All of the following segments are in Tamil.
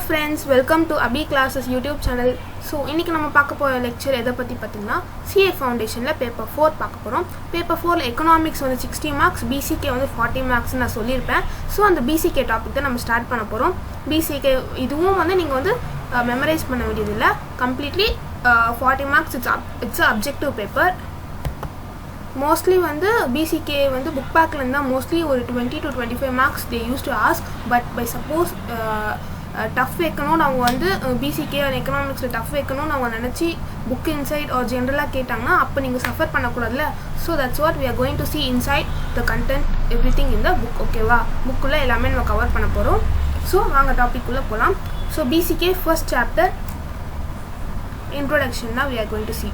friends, welcome to Abhi Classes YouTube channel. So இன்னைக்கு நம்ம பார்க்க போற லெக்சர் எதை பத்தி பாத்தீங்கன்னா CA ஃபவுண்டேஷன்ல பேப்பர் 4 பார்க்க போறோம். பேப்பர் 4ல எகனாமிக்ஸ் வந்து 60 மார்க்ஸ், BCK வந்து 40 மார்க்ஸ் நான் சொல்லிருப்பேன். சோ அந்த BCK டாபிக் தான் நம்ம ஸ்டார்ட் பண்ண போறோம். BCK இதுவும் வந்து நீங்க வந்து மெமரைஸ் பண்ண வேண்டியது இல்ல. Completely 40 marks it's objective paper. Mostly வந்து BCK வந்து book backல இருந்தா mostly ஒரு 20 to 25 marks they used to ask, but by suppose tough வைக்கணும்னு அவங்க வந்து BCK or economicsல tough வைக்கணும்னு அவங்க நினைச்சி book inside or generally கேட்டாங்கன்னா அப்ப நீங்க suffer பண்ணக்கூடாதுல. So that's what we are going to see inside the content, everything in the book. ஓகேவா? புக்குள்ள எல்லாமே நம்ம கவர் பண்ண போறோம். So வாங்க டாபிக் உள்ள போலாம். So BCK first chapter introduction now we are going to see.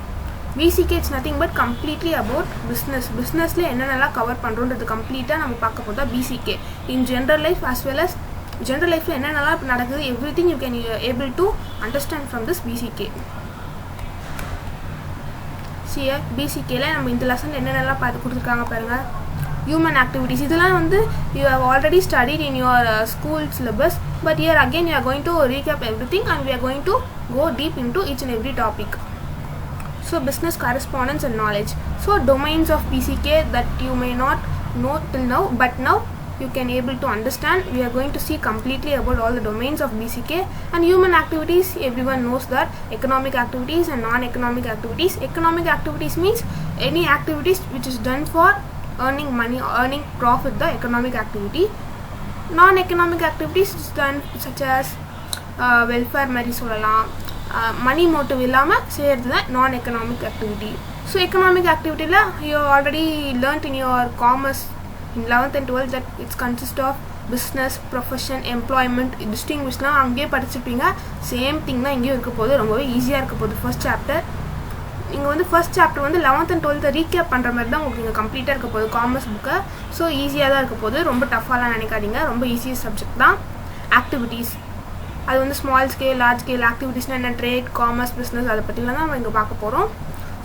BCK is nothing but completely about business. Businessல என்னென்னலாம் கவர் பண்றோம்ன்றது கம்ப்ளீட்டா நம்ம பார்க்க போறதா BCK. In general life as well as general life என்னென்னலாம் நடக்குது everything you can able to understand from this BCK. See here BCKல நம்ம இந்த லெசன்ல என்னென்னலாம் பார்த்து கொடுத்திருக்காங்க பாருங்க. Human activities இதெல்லாம் வந்து you have already studied in your school syllabus, but here again you are going to recap everything and we are going to go deep into each and every topic. So business correspondence and knowledge. So domains of BCK that you may not know till now, but now you can able to understand. We are going to see completely about all the domains of BCK. And human activities, everyone knows that economic activities and non-economic activities. Economic activities means any activities which is done for earning money, earning profit, the economic activity. Non-economic activities is done such as welfare மாதிரி சொல்லலாம், money motive இல்லாம செய்யறது தான் non economic activity. So economic activity la you already learnt in your commerce in 11th and 12th that it consists of business, profession, employment, distinguishலாம் அங்கேயே படிச்சிருப்பீங்க. சேம் திங் தான் இங்கேயும் இருக்க போகுது. ரொம்பவே ஈஸியாக இருக்க போகுது ஃபர்ஸ்ட் சாப்டர். நீங்கள் வந்து ஃபர்ஸ்ட் சாப்டர் வந்து 11th and 12th ரீகேப் பண்ணுற மாதிரி தான் உங்களுக்கு இங்கே கம்ப்ளீட்டாக இருக்க போகுது காமர்ஸ் புக்கை. ஸோ ஈஸியாக தான் இருக்க போகுது. ரொம்ப டஃப்பாலாம் நினைக்காதீங்க. ரொம்ப ஈஸியஸ்ட் சப்ஜெக்ட் தான். ஆக்டிவிட்டீஸ் அது வந்து ஸ்மால் ஸ்கேல், லார்ஜ் ஸ்கேல் ஆக்டிவிட்டீஸ்னால் என்ன, ட்ரேட், காமர்ஸ், பிஸ்னஸ் அதை பற்றிலாம் தான் நம்ம இங்கே பார்க்க போகிறோம்.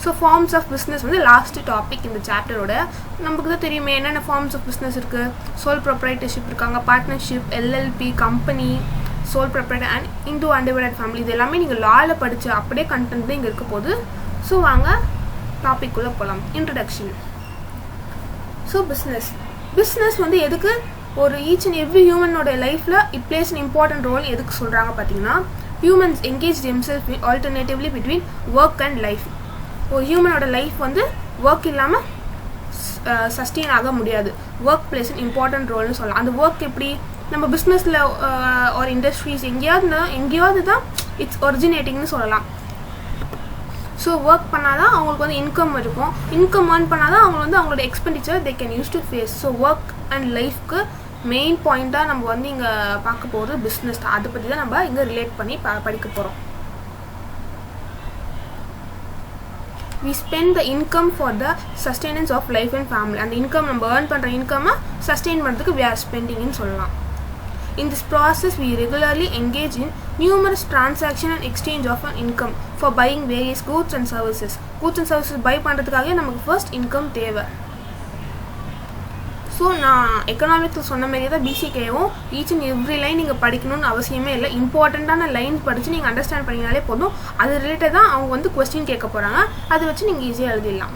ஸோ ஃபார்ம்ஸ் ஆஃப் பிஸ்னஸ் வந்து லாஸ்ட் டாபிக் இந்த சாப்டரோட. நமக்கு தான் தெரியுமே என்னென்ன ஃபார்ம்ஸ் ஆஃப் பிஸ்னஸ் இருக்குது. சோல் ப்ரொப்ரைட்டர்ஷிப் இருக்காங்க, partnership, LLP, company, soul proprietor and into undivided family. இது எல்லாமே நீங்கள் லாவில் படித்து அப்படியே கண்டென்ட் தான் இங்கே இருக்க போகுது. ஸோ வாங்க டாபிக் உள்ள போகலாம். இன்ட்ரடக்ஷன். ஸோ பிஸ்னஸ் வந்து எதுக்கு ஒரு ஈச் அண்ட் எவ்ரி ஹியூமனோட லைஃப்பில் it plays an important role எதுக்கு சொல்கிறாங்க பார்த்தீங்கன்னா, humans engage themselves alternatively between work and life. ஒரு ஹியூமனோட லைஃப் வந்து ஒர்க் இல்லாமல் சஸ்டெயின் ஆக முடியாது. ஒர்க் பிளேஸ் அன் இம்பார்ட்டன்ட் ரோல்னு சொல்லலாம். அந்த ஒர்க் எப்படி நம்ம பிஸ்னஸில் ஒரு இண்டஸ்ட்ரீஸ் எங்கேயாவது தான் இட்ஸ் ஒரிஜினேட்டிங்னு சொல்லலாம். ஸோ ஒர்க் பண்ணால் தான் அவங்களுக்கு வந்து இன்கம் இருக்கும். இன்கம் ஏர்ன் பண்ணால் தான் அவங்க வந்து அவங்களோட expenditure they can use to face. So work and லைஃப்க்கு மெயின் பாயிண்ட்டாக நம்ம வந்து இங்கே பார்க்க போகிறது பிஸ்னஸ் தான். அதை பற்றி தான் நம்ம இங்கே ரிலேட் பண்ணி படிக்க போகிறோம். We spend the income for the sustenance of life and family. அந்த இன்கம் நம்ம ஏர்ன் பண்ணுற இன்கம்மை சஸ்டெயின் பண்ணுறதுக்கு we are spending ன்னு சொல்லலாம். In this process, we regularly engage in numerous transaction and exchange of an income for buying various goods and services. Goods and services buy பண்ணுறதுக்காக நமக்கு first income தேவை. ஸோ நான் எக்கனாமிக்ஸில் சொன்ன மாதிரியே தான் BCKவும் ஈச் அண்ட் எவ்ரி லைன் நீங்கள் படிக்கணும்னு அவசியமே இல்லை. இம்பார்ட்டண்ட்டான லைன் படித்து நீங்கள் அண்டர்ஸ்டாண்ட் பண்ணிங்கனாலே போதும். அது ரிலேட்டட் தான் அவங்க வந்து கொஸ்டின் கேட்க போகிறாங்க. அதை வச்சு நீங்கள் ஈஸியாக எழுதிடலாம்.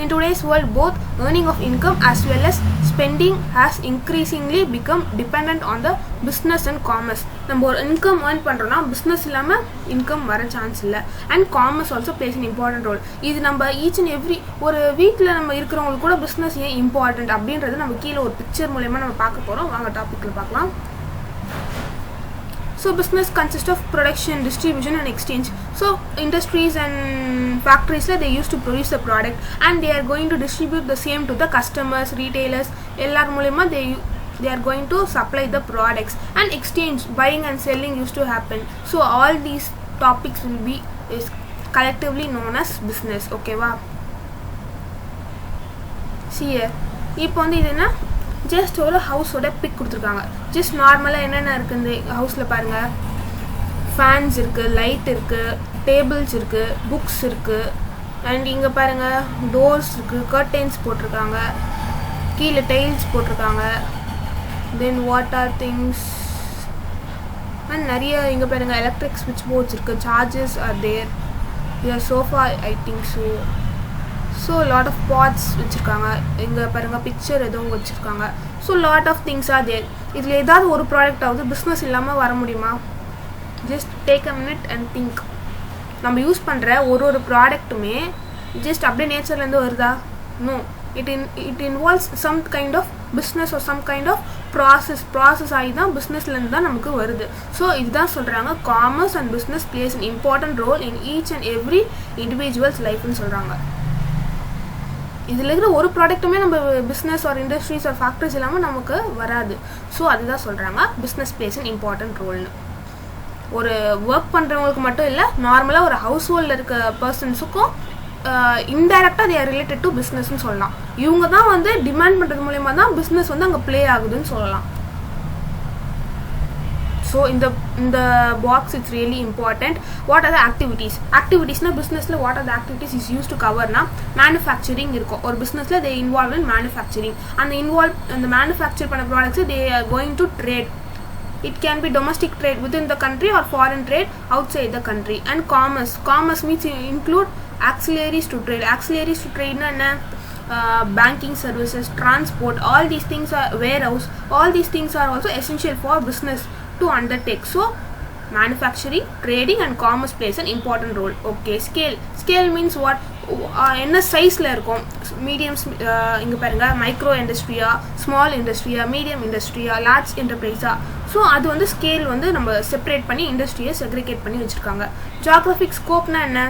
In today's world, both earning of income as well as spending has increasingly become dependent on the business and commerce. நம்ம ஒரு இன்கம் ஏர்ன் பண்ணுறோன்னா பிஸ்னஸ் இல்லாமல் இன்கம் வர சான்ஸ் இல்லை. And commerce also plays an important role. இது நம்ம ஈச் அண்ட் எவ்ரி ஒரு வீட்டில் நம்ம இருக்கிறவங்களுக்கு கூட பிஸ்னஸ் ஏன் இம்பார்ட்டன்ட் அப்படின்றது நம்ம கீழே ஒரு பிக்சர் மூலயமா நம்ம பார்க்க போகிறோம். வாங்க டாப்பிக்கில் பார்க்கலாம். So business consists of production, distribution and exchange. So industries and factories they used to produce the product and they are going to distribute the same to the customers, retailers. எல்லார் மூலமா they are going to supply the products and exchange, buying and selling used to happen. So all these topics will be is collectively known as business. Okay va? See here. இப்போ வந்து இது என்ன ஜஸ்ட் ஒரு ஹவுஸோட பிக் கொடுத்துருக்காங்க. ஜஸ்ட் நார்மலாக என்னென்ன இருக்குது இந்த ஹவுஸில் பாருங்கள். ஃபேன்ஸ் இருக்குது, லைட் இருக்குது, டேபிள்ஸ் இருக்குது, புக்ஸ் இருக்குது, அண்ட் இங்கே பாருங்கள் டோர்ஸ் இருக்குது, கர்டைன்ஸ் போட்டிருக்காங்க, கீழே டைல்ஸ் போட்டிருக்காங்க. Then what are things and நிறைய இங்கே பாருங்க எலக்ட்ரிக் ஸ்விட்ச் போர்ட்ஸ் இருக்குது, charges are there, your sofa I think so lot of pots வச்சுருக்காங்க. இங்கே பாருங்கள் பிக்சர் எதுவும் வச்சுருக்காங்க. So lot of things are there. இதில் ஏதாவது ஒரு ப்ராடக்ட் ஆகுது பிஸ்னஸ் இல்லாமல் வர முடியுமா? Just take a minute and think. நம்ம யூஸ் பண்ணுற ஒரு ப்ராடக்ட்டுமே ஜஸ்ட் அப்படியே நேச்சர்லேருந்து வருதா? No, it involves some kind of business or some kind of process ஆகி தான் பிஸ்னஸ்லேருந்து தான் நமக்கு வருது. ஸோ இதுதான் சொல்கிறாங்க commerce and business place an important role in each and every individual's லைஃப்னு சொல்கிறாங்க. இதில் இருக்கிற ஒரு ப்ராடக்ட்டுமே நம்ம business or industries are factories இல்லாமல் நமக்கு வராது. ஸோ அதுதான் சொல்கிறாங்க பிஸ்னஸ் பிளேஸ் an important ரோல்னு. ஒரு ஒர்க் பண்ணுறவங்களுக்கு மட்டும் இல்லை, நார்மலாக ஒரு ஹவுஸ் ஹோல்டில் இருக்க பர்சன்ஸுக்கும் இன்டைரக்டாக they are related to பிஸ்னஸ்ன்னு சொல்லலாம். இவங்க தான் வந்து டிமாண்ட் பண்ணுறது மூலயமா தான் பிஸ்னஸ் வந்து அங்கே ப்ளே ஆகுதுன்னு சொல்லலாம். ஸோ இந்த box it's really important. What are the ஆக்டிவிட்டீஸ்னா பிஸ்னஸில் what are the activities is use to கவர்னா மேனுஃபேக்சரிங் இருக்கும். ஒரு பிஸ்னஸில் தே இன்வால்வ் இன் மேனுஃபேக்சரிங். அந்த மேனுஃபேக்சர் பண்ண ப்ராடக்ட்ஸை they are going to trade. It can be domestic trade within the country or foreign trade outside the country. And commerce means include auxiliaries to trade. Auxiliaries to trade na banking services, transport, all these things are warehouse, all these things are also essential for business to undertake. So manufacturing, trading and commerce plays an important role. Okay, scale means what? என்ன சைஸில் இருக்கும்? மீடியம்ஸ் இங்கே பாருங்கள், மைக்ரோ இண்டஸ்ட்ரியா, ஸ்மால் இண்டஸ்ட்ரியா, மீடியம் இண்டஸ்ட்ரியா, லார்ஜ் என்டர்பிரைஸா. ஸோ அது வந்து ஸ்கேல் வந்து நம்ம செப்பரேட் பண்ணி இண்டஸ்ட்ரியை செக்ரிகேட் பண்ணி வச்சுருக்காங்க. ஜியாகிரபிக் ஸ்கோப்னா என்ன?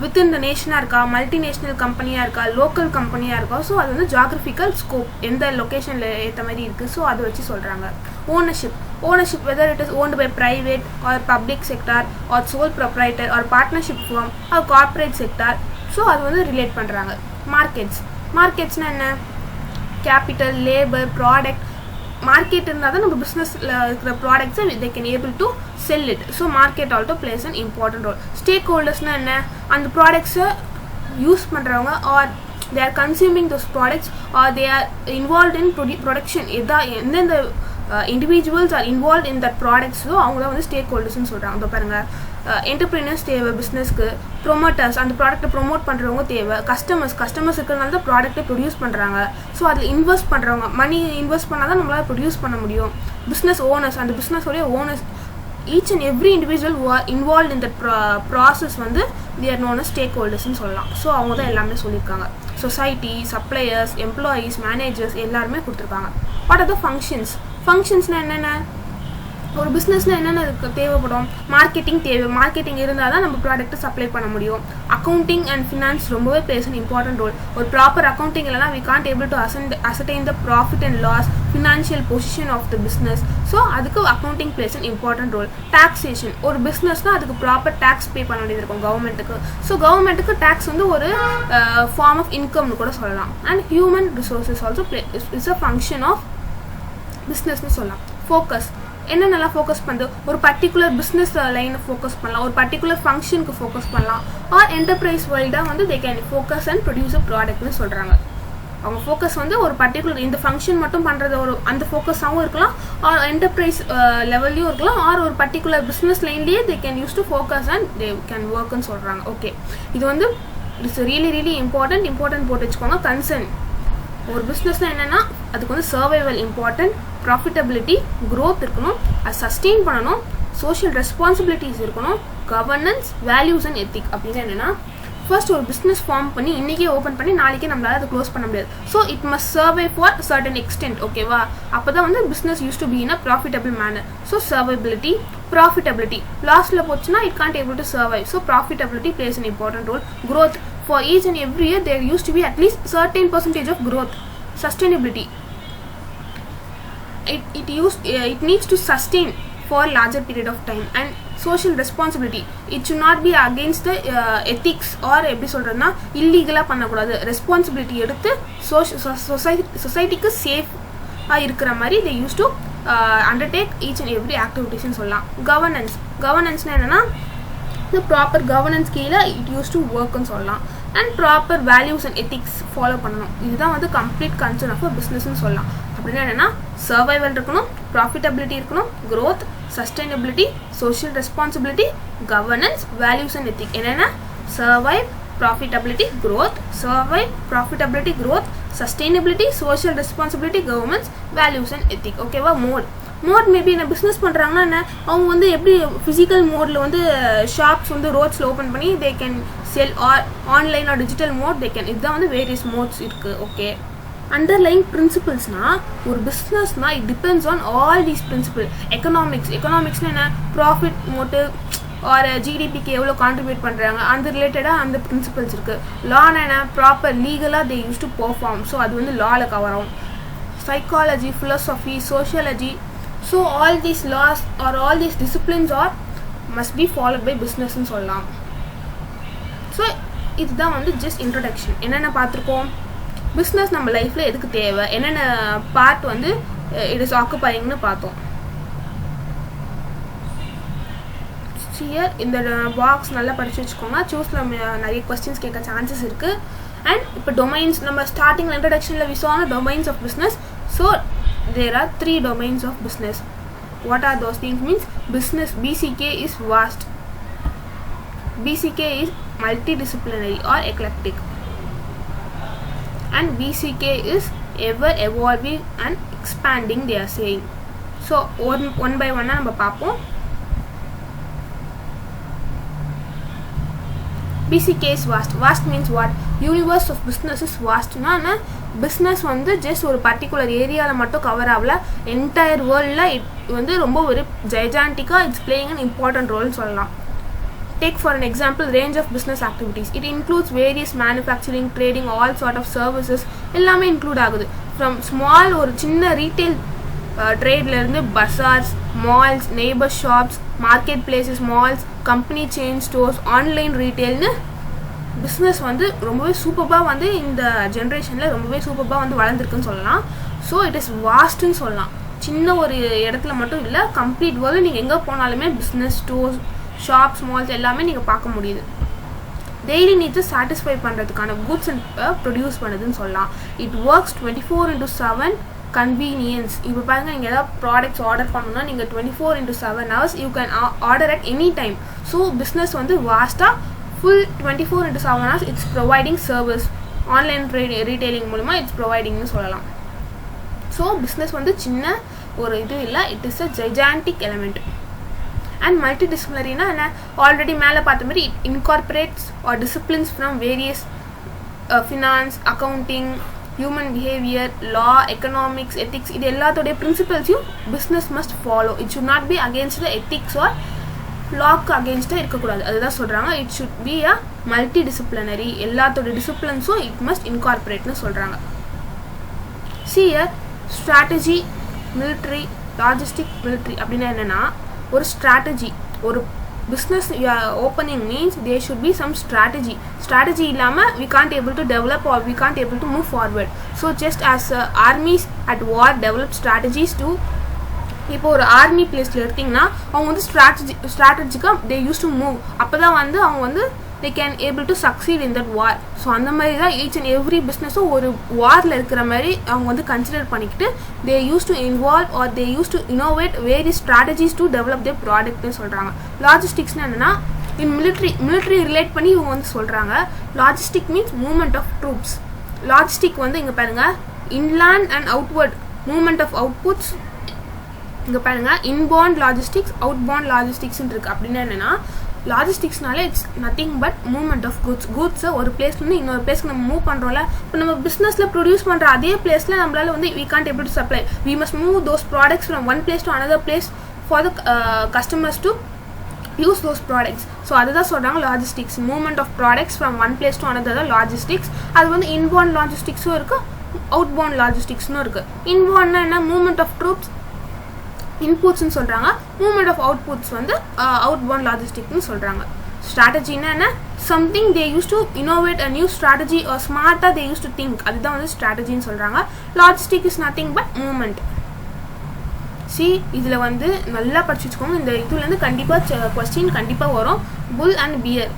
வித்தின் த நேஷனாக இருக்கா, மல்டிநேஷ்னல் கம்பெனியாக இருக்கா, லோக்கல் கம்பெனியாக இருக்கா? ஸோ அது வந்து ஜியாகிரபிக்கல் ஸ்கோப், எந்த லொக்கேஷனில் ஏற்ற மாதிரி இருக்குது. ஸோ அதை வச்சு சொல்கிறாங்க. Ownership, whether it is owned by private or public sector or sole proprietor or partnership firm or corporate sector. So அது வந்து ரிலேட் பண்ணுறாங்க. மார்க்கெட்ஸ்னால் என்ன? Capital, labour, product. மார்க்கெட் இருந்தால் தான் நம்ம பிஸ்னஸில் இருக்கிற ப்ராடக்ட்ஸை they can able to sell it. So market also plays an important role. ஸ்டேக் ஹோல்டர்ஸ்னால் என்ன? அந்த ப்ராடக்ட்ஸை யூஸ் பண்ணுறவங்க or they are consuming those products or they are involved in production. எந்தெந்த individuals are involved in that products, so அவங்க தான் வந்து ஸ்டேக் ஹோல்டர்ஸ்னு சொல்கிறாங்க. இப்போ பாருங்கள், என்டர்பிரினர்ஸ் தேவை பிஸ்னஸ்க்கு, ப்ரொமோட்டர்ஸ் அந்த ப்ராடக்ட்டை ப்ரொமோட் பண்ணுறவங்க தேவை, கஸ்டமர்ஸ் இருக்கிறதுனால தான் ப்ராடக்ட்டை ப்ரொடியூஸ் பண்ணுறாங்க. ஸோ அதில் இன்வெஸ்ட் பண்ணுறவங்க, மணி இன்வெஸ்ட் பண்ணால் தான் நம்மளால் ப்ரொடியூஸ் பண்ண முடியும். பிஸ்னஸ் ஓனர்ஸ், அந்த பிஸ்னஸோடைய owners, each and every individual who are involved in that process வந்து they are known as ஸ்டேக் ஹோல்டர்ஸ்ன்னு சொல்லலாம். ஸோ அவங்க தான் எல்லாமே சொல்லியிருக்காங்க. சொசைட்டி, சப்ளையர்ஸ், எம்ப்ளாயீஸ், மேனேஜர்ஸ் எல்லாருமே கொடுத்துருக்காங்க. வாட் ஆர் த ஃபங்க்ஷன்ஸ்னால் என்னென்ன? ஒரு பிஸ்னஸ்னால் என்னென்ன தேவைப்படும்? மார்க்கெட்டிங் இருந்தால் தான் நம்ம ப்ராடக்ட்டை சப்ளை பண்ண முடியும். அக்கௌண்டிங் அண்ட் ஃபினான்ஸ் ரொம்பவே பிளேஸ் an important role. ஒரு ப்ராப்பர் அக்கௌண்டிங் இல்லைனா we can't able to ascertain the profit and loss, financial position of the business. So அதுக்கு accounting plays an important role. Taxation, ஒரு பிஸ்னஸ்னால் அதுக்கு ப்ராப்பர் டேக்ஸ் பே பண்ண வேண்டியது இருக்கும் கவர்மெண்ட்டுக்கு. ஸோ கவர்மெண்ட்டுக்கு டேக்ஸ் வந்து ஒரு ஃபார்ம் ஆஃப் இன்கம்னு கூட சொல்லலாம். And human resources also is a function of பிஸ்னஸ்னு சொல்லலாம். என்னென்னலாம் ஃபோக்கஸ் பண்ணுது? ஒரு பர்டிகுலர் பிஸ்னஸ் லைனை ஃபோக்கஸ் பண்ணலாம், ஒரு பர்டிகுலர் ஃபங்க்ஷனுக்கு ஃபோக்கஸ் பண்ணலாம், ஆர் என்டர்பிரைஸ் வைல்டாக வந்து they can focus and produce a ப்ராடக்ட்னு சொல்கிறாங்க. அவங்க ஃபோக்கஸ் வந்து ஒரு பர்டிகுலர் இந்த ஃபங்க்ஷன் மட்டும் பண்ணுறது அந்த ஃபோக்கஸாகவும் இருக்கலாம், ஆர் என்டர்பிரைஸ் லெவல்லையும் இருக்கலாம், ஆர் ஒரு பர்டிகுலர் பிஸ்னஸ் லைன்லேயே they can use to focus and they can ஒர்க்குன்னு சொல்கிறாங்க. ஓகே, இது வந்து இட்ஸ் ரியலி இம்பார்ட்டன்ட் போட்டு வச்சுக்கோங்க. கன்சர்ன், ஒரு பிஸ்னஸ்னால் என்னென்னா அதுக்கு வந்து சர்வைவல் இம்பார்ட்டன்ட், ப்ராஃபிட்டபிலிட்டி, க்ரோத் இருக்கணும், அது சஸ்டெயின் பண்ணணும், சோஷியல் ரெஸ்பான்சிபிலிட்டிஸ் இருக்கணும், கவர்னன்ஸ், வேல்யூஸ் அண்ட் எத்திக். அப்படின்னு என்னென்னா, ஃபர்ஸ்ட் ஒரு பிஸ்னஸ் ஃபார்ம் பண்ணி இன்றைக்கே ஓப்பன் பண்ணி நாளைக்கே நம்மளால் அதை க்ளோஸ் பண்ண முடியாது. So it must survive for certain extent. ஓகேவா? அப்போ தான் வந்து business use to be in a profitable manner. So survivability, profitability. லாஸ்ட்டில் போச்சுன்னா it can't able to survive. So profitability plays an important role. Growth, for each and every year there used to be at least certain percentage of growth. Sustainability, it needs to sustain for a larger period of time. And social responsibility, it should not be against the ethics or எப்படி சொல்கிறதுனா இல்லீகலாக பண்ணக்கூடாது. ரெஸ்பான்சிபிலிட்டி எடுத்து சொசைட்டிக்கு சேஃபாக இருக்கிற மாதிரி they used to undertake each and every activities சொல்லலாம். கவர்னன்ஸ்னால் என்னென்னா the proper governance கீழே it used to workன்னு சொல்லலாம். And proper values and ethics follow பண்ணணும். இதுதான் வந்து கம்ப்ளீட் கன்சர்ன் ஆஃப் அ பிஸ்னஸ்ன்னு சொல்லலாம். அப்படி அப்படின்னா என்னன்னா சர்வைவல் இருக்கணும், ப்ராஃபிட்டபிலிட்டி இருக்கணும், growth, sustainability, social responsibility, governance, values and ethics. என்னன்னா survive, profitability, growth, survive, profitability, growth, sustainability, social responsibility, governance, values and ethics. ஓகேவா? மோட் மேபி என்ன பிஸ்னஸ் பண்ணுறாங்கன்னா என்ன அவங்க வந்து எப்படி ஃபிசிக்கல் மோடில் வந்து ஷாப்ஸ் வந்து ரோட்ஸில் ஓப்பன் பண்ணி they can sell or online or digital mode they can. இதுதான் வந்து வேரியஸ் மோட்ஸ் இருக்குது. ஓகே, அண்டர்லைங் பிரின்சிபல்ஸ்னால் ஒரு பிஸ்னஸ்னால் it depends on all these principle. எக்கனாமிக்ஸ்னால் என்ன ப்ராஃபிட் மோட்டிவ் ஆர் ஜிடிபிக்கு எவ்வளோ கான்ட்ரிபியூட் பண்ணுறாங்க அந்த ரிலேட்டடாக அந்த பிரின்சிபல்ஸ் இருக்குது. லானா என்ன ப்ராப்பர் லீகலாக they use to perform. So அது வந்து லாவில் கவர் ஆகும். Psychology, philosophy, sociology. So all these laws or all these disciplines are must be followed by business ன்னு சொல்லலாம். ஸோ இதுதான் வந்து ஜஸ்ட் இன்ட்ரடக்ஷன். என்னென்ன பார்த்துருக்கோம், பிஸ்னஸ் நம்ம லைஃப்பில் எதுக்கு தேவை, என்னென்ன பார்ட் வந்து இட் இஸ் ஆக்குபையிங்னு பார்த்தோம். ஹியர் இந்த பாக்ஸ் நல்லா படித்து வச்சுக்கோங்க. சூஸில் நிறைய கொஸ்டின்ஸ் கேட்க சான்சஸ் இருக்குது. அண்ட் இப்போ டொமைன்ஸ் நம்ம ஸ்டார்டிங் இன்ட்ரடக்ஷனில் விசான domains of business. So there are 3 domains of business. What are those things? Means business BCK is vast, BCK is multidisciplinary or eclectic, and BCK is ever evolving and expanding, they are saying. So one by one நம்ம பார்ப்போம். BCK is vast. Vast means what? Universe of business is vast. na business வந்து just ஒரு பர்டிகுலர் ஏரியாவில் மட்டும் கவர் ஆகல, என்டையர் வேர்ல்டில் இட் வந்து ரொம்ப ஒரு ஜைஜான்டிக்காக இட்ஸ் பிளேயிங் அன் இம்பார்ட்டன்ட் ரோல்னு சொல்லலாம். Take for an example range of business activities. It includes various manufacturing, trading, all sort of services எல்லாமே இன்க்ளூட் ஆகுது. From small ஒரு சின்ன ரீட்டைல் ட்ரேட்லேருந்து bazaars, malls, neighbour shops, market places, malls, company chain stores, online ரீட்டெயில்னு பிஸ்னஸ் வந்து ரொம்பவே சூப்பராக வந்து இந்த ஜென்ரேஷனில் ரொம்பவே சூப்பராக வந்து வளர்ந்துருக்குன்னு சொல்லலாம். ஸோ இட் இஸ் வாஸ்ட்டுன்னு சொல்லலாம். சின்ன ஒரு இடத்துல மட்டும் இல்லை, கம்ப்ளீட் வேர்ல்டு நீங்கள் எங்கே போனாலுமே பிஸ்னஸ், ஸ்டோர்ஸ், ஷாப்ஸ், மால்ஸ் எல்லாமே நீங்கள் பார்க்க முடியுது. டெய்லி நீட்ஸை சாட்டிஸ்ஃபை பண்ணுறதுக்கான குட்ஸ் அண்ட் ப்ரொடியூஸ் பண்ணுதுன்னு சொல்லலாம். It works 24/7 convenience. இப்போ பாருங்கள், நீங்கள் ஏதாவது ப்ராடக்ட்ஸ் ஆர்டர் பண்ணணும்னா நீங்கள் 24/7 hours you can order at any time. So business வந்து வாஸ்ட்டாக full 24/7 hours it's providing service. Online retailing மூலமா இட்ஸ் ப்ரொவைடிங்னு சொல்லலாம். ஸோ பிஸ்னஸ் வந்து சின்ன ஒரு இது இல்லை, it is a gigantic element. And மல்டிடிசிப்ளினரினா என்ன, ஆல்ரெடி மேலே பார்த்த மாதிரி it incorporates or disciplines from various finance, accounting, human behaviour, law, economics, ethics. இது எல்லாத்தோடைய பிரின்சிபல்ஸையும் business must follow. It should not be against the ethics R lock அகேன்ஸ்டாக இருக்கக்கூடாது. அதுதான் சொல்கிறாங்க. It should be a multi disciplinary. எல்லாத்தோட டிசிப்ளின்ஸும் இட் மஸ்ட் இன்கார்பரேட்னு சொல்கிறாங்க. Shear strategy, military, logistic, military அப்படின்னா என்னென்னா ஒரு ஸ்ட்ராட்டஜி. ஒரு business opening means there should be some strategy. Strategy இல்லாமல் we can't able to develop or we can't able to move forward. So just as armies at war develop strategies to, இப்போ ஒரு ஆர்மி பிளேஸில் எடுத்திங்கன்னா அவங்க வந்து ஸ்ட்ராட்டஜிக்காக தே யூஸ் டு மூவ். அப்போ தான் வந்து அவங்க வந்து they can able to succeed in that war. So அந்த மாதிரி தான் ஈச் அண்ட் எவ்ரி பிஸ்னஸும் ஒரு வாரில் இருக்கிற மாதிரி அவங்க வந்து கன்சிடர் பண்ணிக்கிட்டு they use to involve or they use to innovate various strategies to develop their ப்ராடக்ட்னு சொல்கிறாங்க. லாஜிஸ்டிக்ஸ்னு என்னென்னா இன் மிலிட்ரி ரிலேட் பண்ணி இவங்க வந்து சொல்கிறாங்க. Logistic means movement of troops. Logistic வந்து இங்கே பாருங்கள், inland and outward movement of outputs. இங்கே பாருங்கள், இன்பவுண்ட் லாஜிஸ்டிக்ஸ், அவுட்பவுண்ட் லாஜிஸ்டிக்ஸ்ன்னு இருக்குது. அப்படின்னா என்னென்னா லாஜிஸ்டிக்ஸ்னாலே it's nothing but movement of குட்ஸை ஒரு பிளேஸ்லேருந்து இன்னொரு பிளேஸ்க்கு நம்ம மூவ் பண்ணுறோம்ல. இப்போ நம்ம பிஸ்னஸில் ப்ரொடியூஸ் பண்ணுற அதே பிளேஸில் நம்மளால் வந்து we can't able to supply. We must move those products from one place to another place for the customers to use those products. So அதுதான் சொல்கிறாங்க logistics. Movement of products from one place to another தான் லாஜிஸ்டிக்ஸ். அது வந்து இன்பவுண்ட் லாஜிஸ்டிக்ஸும் இருக்குது, அவுட்பவுண்ட் லாஜிஸ்டிக்ஸ்னும் இருக்குது. இன்பவுண்ட்னா என்ன, மூவ்மெண்ட் ஆஃப் ட்ரூப்ஸ், இன்புட்ஸ்ன்னு சொல்கிறாங்க. மூவ்மெண்ட் ஆஃப் அவுட்புட்ஸ் வந்து அவுட்பவுண்ட் லாஜிஸ்டிக்னு சொல்கிறாங்க. ஸ்ட்ராட்டஜின்னா என்ன, something they use to innovate a new strategy or ஸ்மார்ட்டாக தே யூஸ் டு திங்க். அதுதான் வந்து ஸ்ட்ராட்டஜின்னு சொல்கிறாங்க. Logistic is nothing but movement. இதில் வந்து நல்லா படிச்சு வச்சுக்கோங்க. இந்த இதுலேருந்து கண்டிப்பாக கொஸ்டின் கண்டிப்பாக வரும். புல் அண்ட் பியர்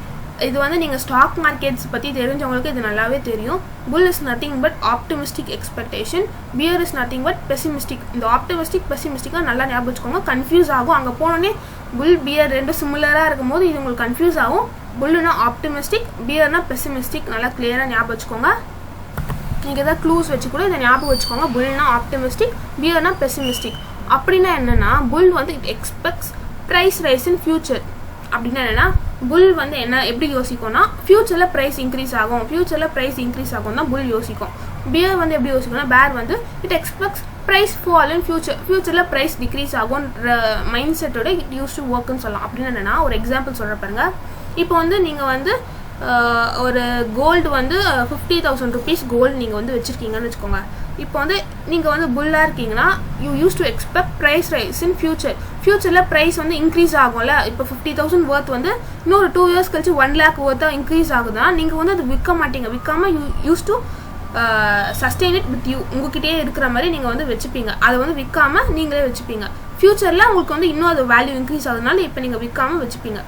இது வந்து நீங்கள் ஸ்டாக் மார்க்கெட்ஸ் பற்றி தெரிஞ்சவங்களுக்கு இது நல்லாவே தெரியும். Bull is nothing but optimistic expectation, bear is nothing but pessimistic. இந்த ஆப்டிமிஸ்டிக் பெசிமிஸ்டிக்காக நல்லா ஞாபகம் வச்சுக்கோங்க. கன்ஃபியூஸ் ஆகும், அங்கே போனோடனே புல் பியர் ரெண்டும் சிமிலராக இருக்கும்போது இது உங்களுக்கு கன்ஃபியூஸ் ஆகும். புல்லுனா ஆப்டிமிஸ்டிக், பியர்னா பெசிமிஸ்டிக். நல்லா கிளியராக ஞாபகம் வச்சுக்கோங்க. நீங்கள் எதாவது க்ளூஸ் வச்சு கூட இதை ஞாபகம் வச்சுக்கோங்க. புல்னா ஆப்டிமிஸ்டிக், பியர்னா பெசிமிஸ்டிக். அப்படின்னா என்னென்னா புல் வந்து it expects price rise in future. அப்படின்னா என்னென்னா புல் வந்து என்ன எப்படி யோசிக்கும்னா ஃபியூச்சரில் ப்ரைஸ் இன்க்ரீஸ் ஆகும், ஃபியூச்சரில் ப்ரைஸ் இன்க்ரீஸ் ஆகும் தான் புல் யோசிக்கும். பியர் வந்து எப்படி யோசிக்கும்னா பேர் வந்து it expects price fall in ஃபியூச்சரில் ப்ரைஸ் டிக்ரீஸ் ஆகும்ன்ற மைண்ட் செட்டோட இட் யூஸ் டு ஒர்க்குன்னு சொல்லலாம். அப்படின்னு என்னென்னா ஒரு எக்ஸாம்பிள் சொல்கிற பாருங்க. இப்போ வந்து நீங்கள் வந்து ஒரு கோல்டு வந்து 50,000 rupees கோல்டு நீங்கள் வந்து வச்சுருக்கீங்கன்னு வச்சுக்கோங்க. இப்போ வந்து நீங்கள் வந்து புல்லாக இருக்கீங்கன்னா you use to expect price rise in ஃபியூச்சரில் ப்ரைஸ் வந்து இன்க்ரீஸ் ஆகும்ல. இப்போ 50,000 ஒர்த் வந்து இன்னொரு 2 years கழிச்சு 1 lakh ஒர்த்தாக இன்க்ரீஸ் ஆகுதுன்னா நீங்கள் வந்து அது விற்க மாட்டீங்க. விற்காமல் use to sustain it with you, உங்ககிட்டயே இருக்கிற மாதிரி நீங்கள் வந்து வச்சுப்பீங்க. அதை வந்து விற்காமல் நீங்களே வச்சுப்பீங்க. ஃபியூச்சரில் உங்களுக்கு வந்து இன்னும் அது வேல்யூ இன்க்ரீஸ் ஆகுதுனால இப்போ நீங்கள் விற்காமல் வச்சுப்பீங்க.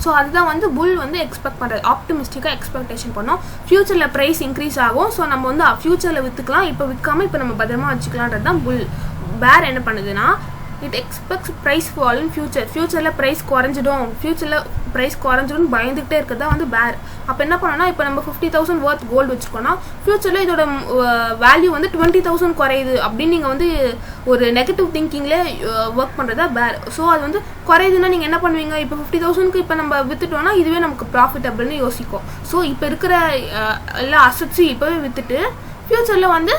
ஸோ அதுதான் வந்து புல் வந்து எக்ஸ்பெக்ட் பண்ணுறது, ஆப்டிமிஸ்டிக்காக எக்ஸ்பெக்டேஷன் பண்ணோம். ஃபியூச்சரில் ப்ரைஸ் இன்க்ரீஸ் ஆகும், ஸோ நம்ம வந்து ஃபியூச்சரில் விற்றுக்கலாம், இப்போ விற்காமல் இப்போ நம்ம பத்திரமா வச்சுக்கலான்றது தான் புல். பேர் என்ன பண்ணுதுன்னா it expects price fall in ஃபியூச்சரில் ப்ரைஸ் குறைஞ்சிடும் பயந்துகிட்டே இருக்கிறது தான் வந்து பேர். அப்போ என்ன பண்ணோன்னா இப்போ நம்ம 50,000 ஒர்த் கோல்டு வச்சுருக்கோன்னா ஃபியூச்சரில் இதோட வேல்யூ வந்து 20,000 குறையுது அப்படின்னு நீங்கள் வந்து ஒரு நெகட்டிவ் திங்கிங்லேயே ஒர்க் பண்ணுறதா பேர். ஸோ அது வந்து குறையுதுன்னா நீங்கள் என்ன பண்ணுவீங்க, இப்போ 50,000க்கு இப்போ நம்ம விற்றுட்டோன்னா இதுவே நமக்கு ப்ராஃபிட்டபிள்னு யோசிக்கும். ஸோ இப்போ இருக்கிற எல்லா அசட்ஸையும் இப்போவே விற்றுட்டு ஃபியூச்சரில் வந்து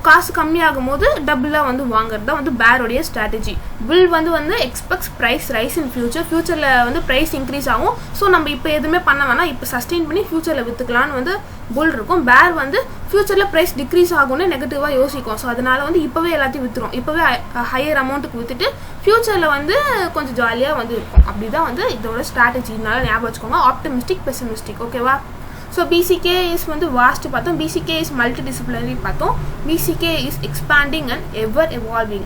காசு கம்மியாகும் போது டபுளாக வந்து வாங்குறது தான் வந்து பேரோடைய ஸ்ட்ராட்டஜி. புல் வந்து எக்ஸ்பெக்ட்ஸ் ப்ரைஸ் ரைஸ் இன் ஃபியூச்சரில் வந்து ப்ரைஸ் இன்க்ரீஸ் ஆகும். ஸோ நம்ம இப்போ எதுவுமே பண்ண வேணாம், இப்போ சஸ்டெயின் பண்ணி ஃபியூச்சரில் விற்றுக்கலான்னு வந்து புல் இருக்கும். பேர் வந்து ஃபியூச்சரில் ப்ரைஸ் டிக்ரீஸ் ஆகும்னு நெகட்டிவாக யோசிக்கும். ஸோ அதனால வந்து இப்போவே எல்லாத்தையும் விற்றுரும், இப்போவே ஹையர் அமௌண்ட்டுக்கு விற்றுட்டு ஃபியூச்சரில் வந்து கொஞ்சம் ஜாலியாக வந்து இருக்கும். அப்படி தான் வந்து இதோட ஸ்ட்ராட்டஜினால ஞாபகம் வச்சுக்கோங்க. Optimistic pessimistic. ஓகேவா? ஸோ பிசிகே இஸ் வந்து வாஸ்ட் பார்த்தோம், பிசிகே இஸ் மல்டி டிசிப்ளினரி பார்த்தோம், BCK is expanding and ever evolving.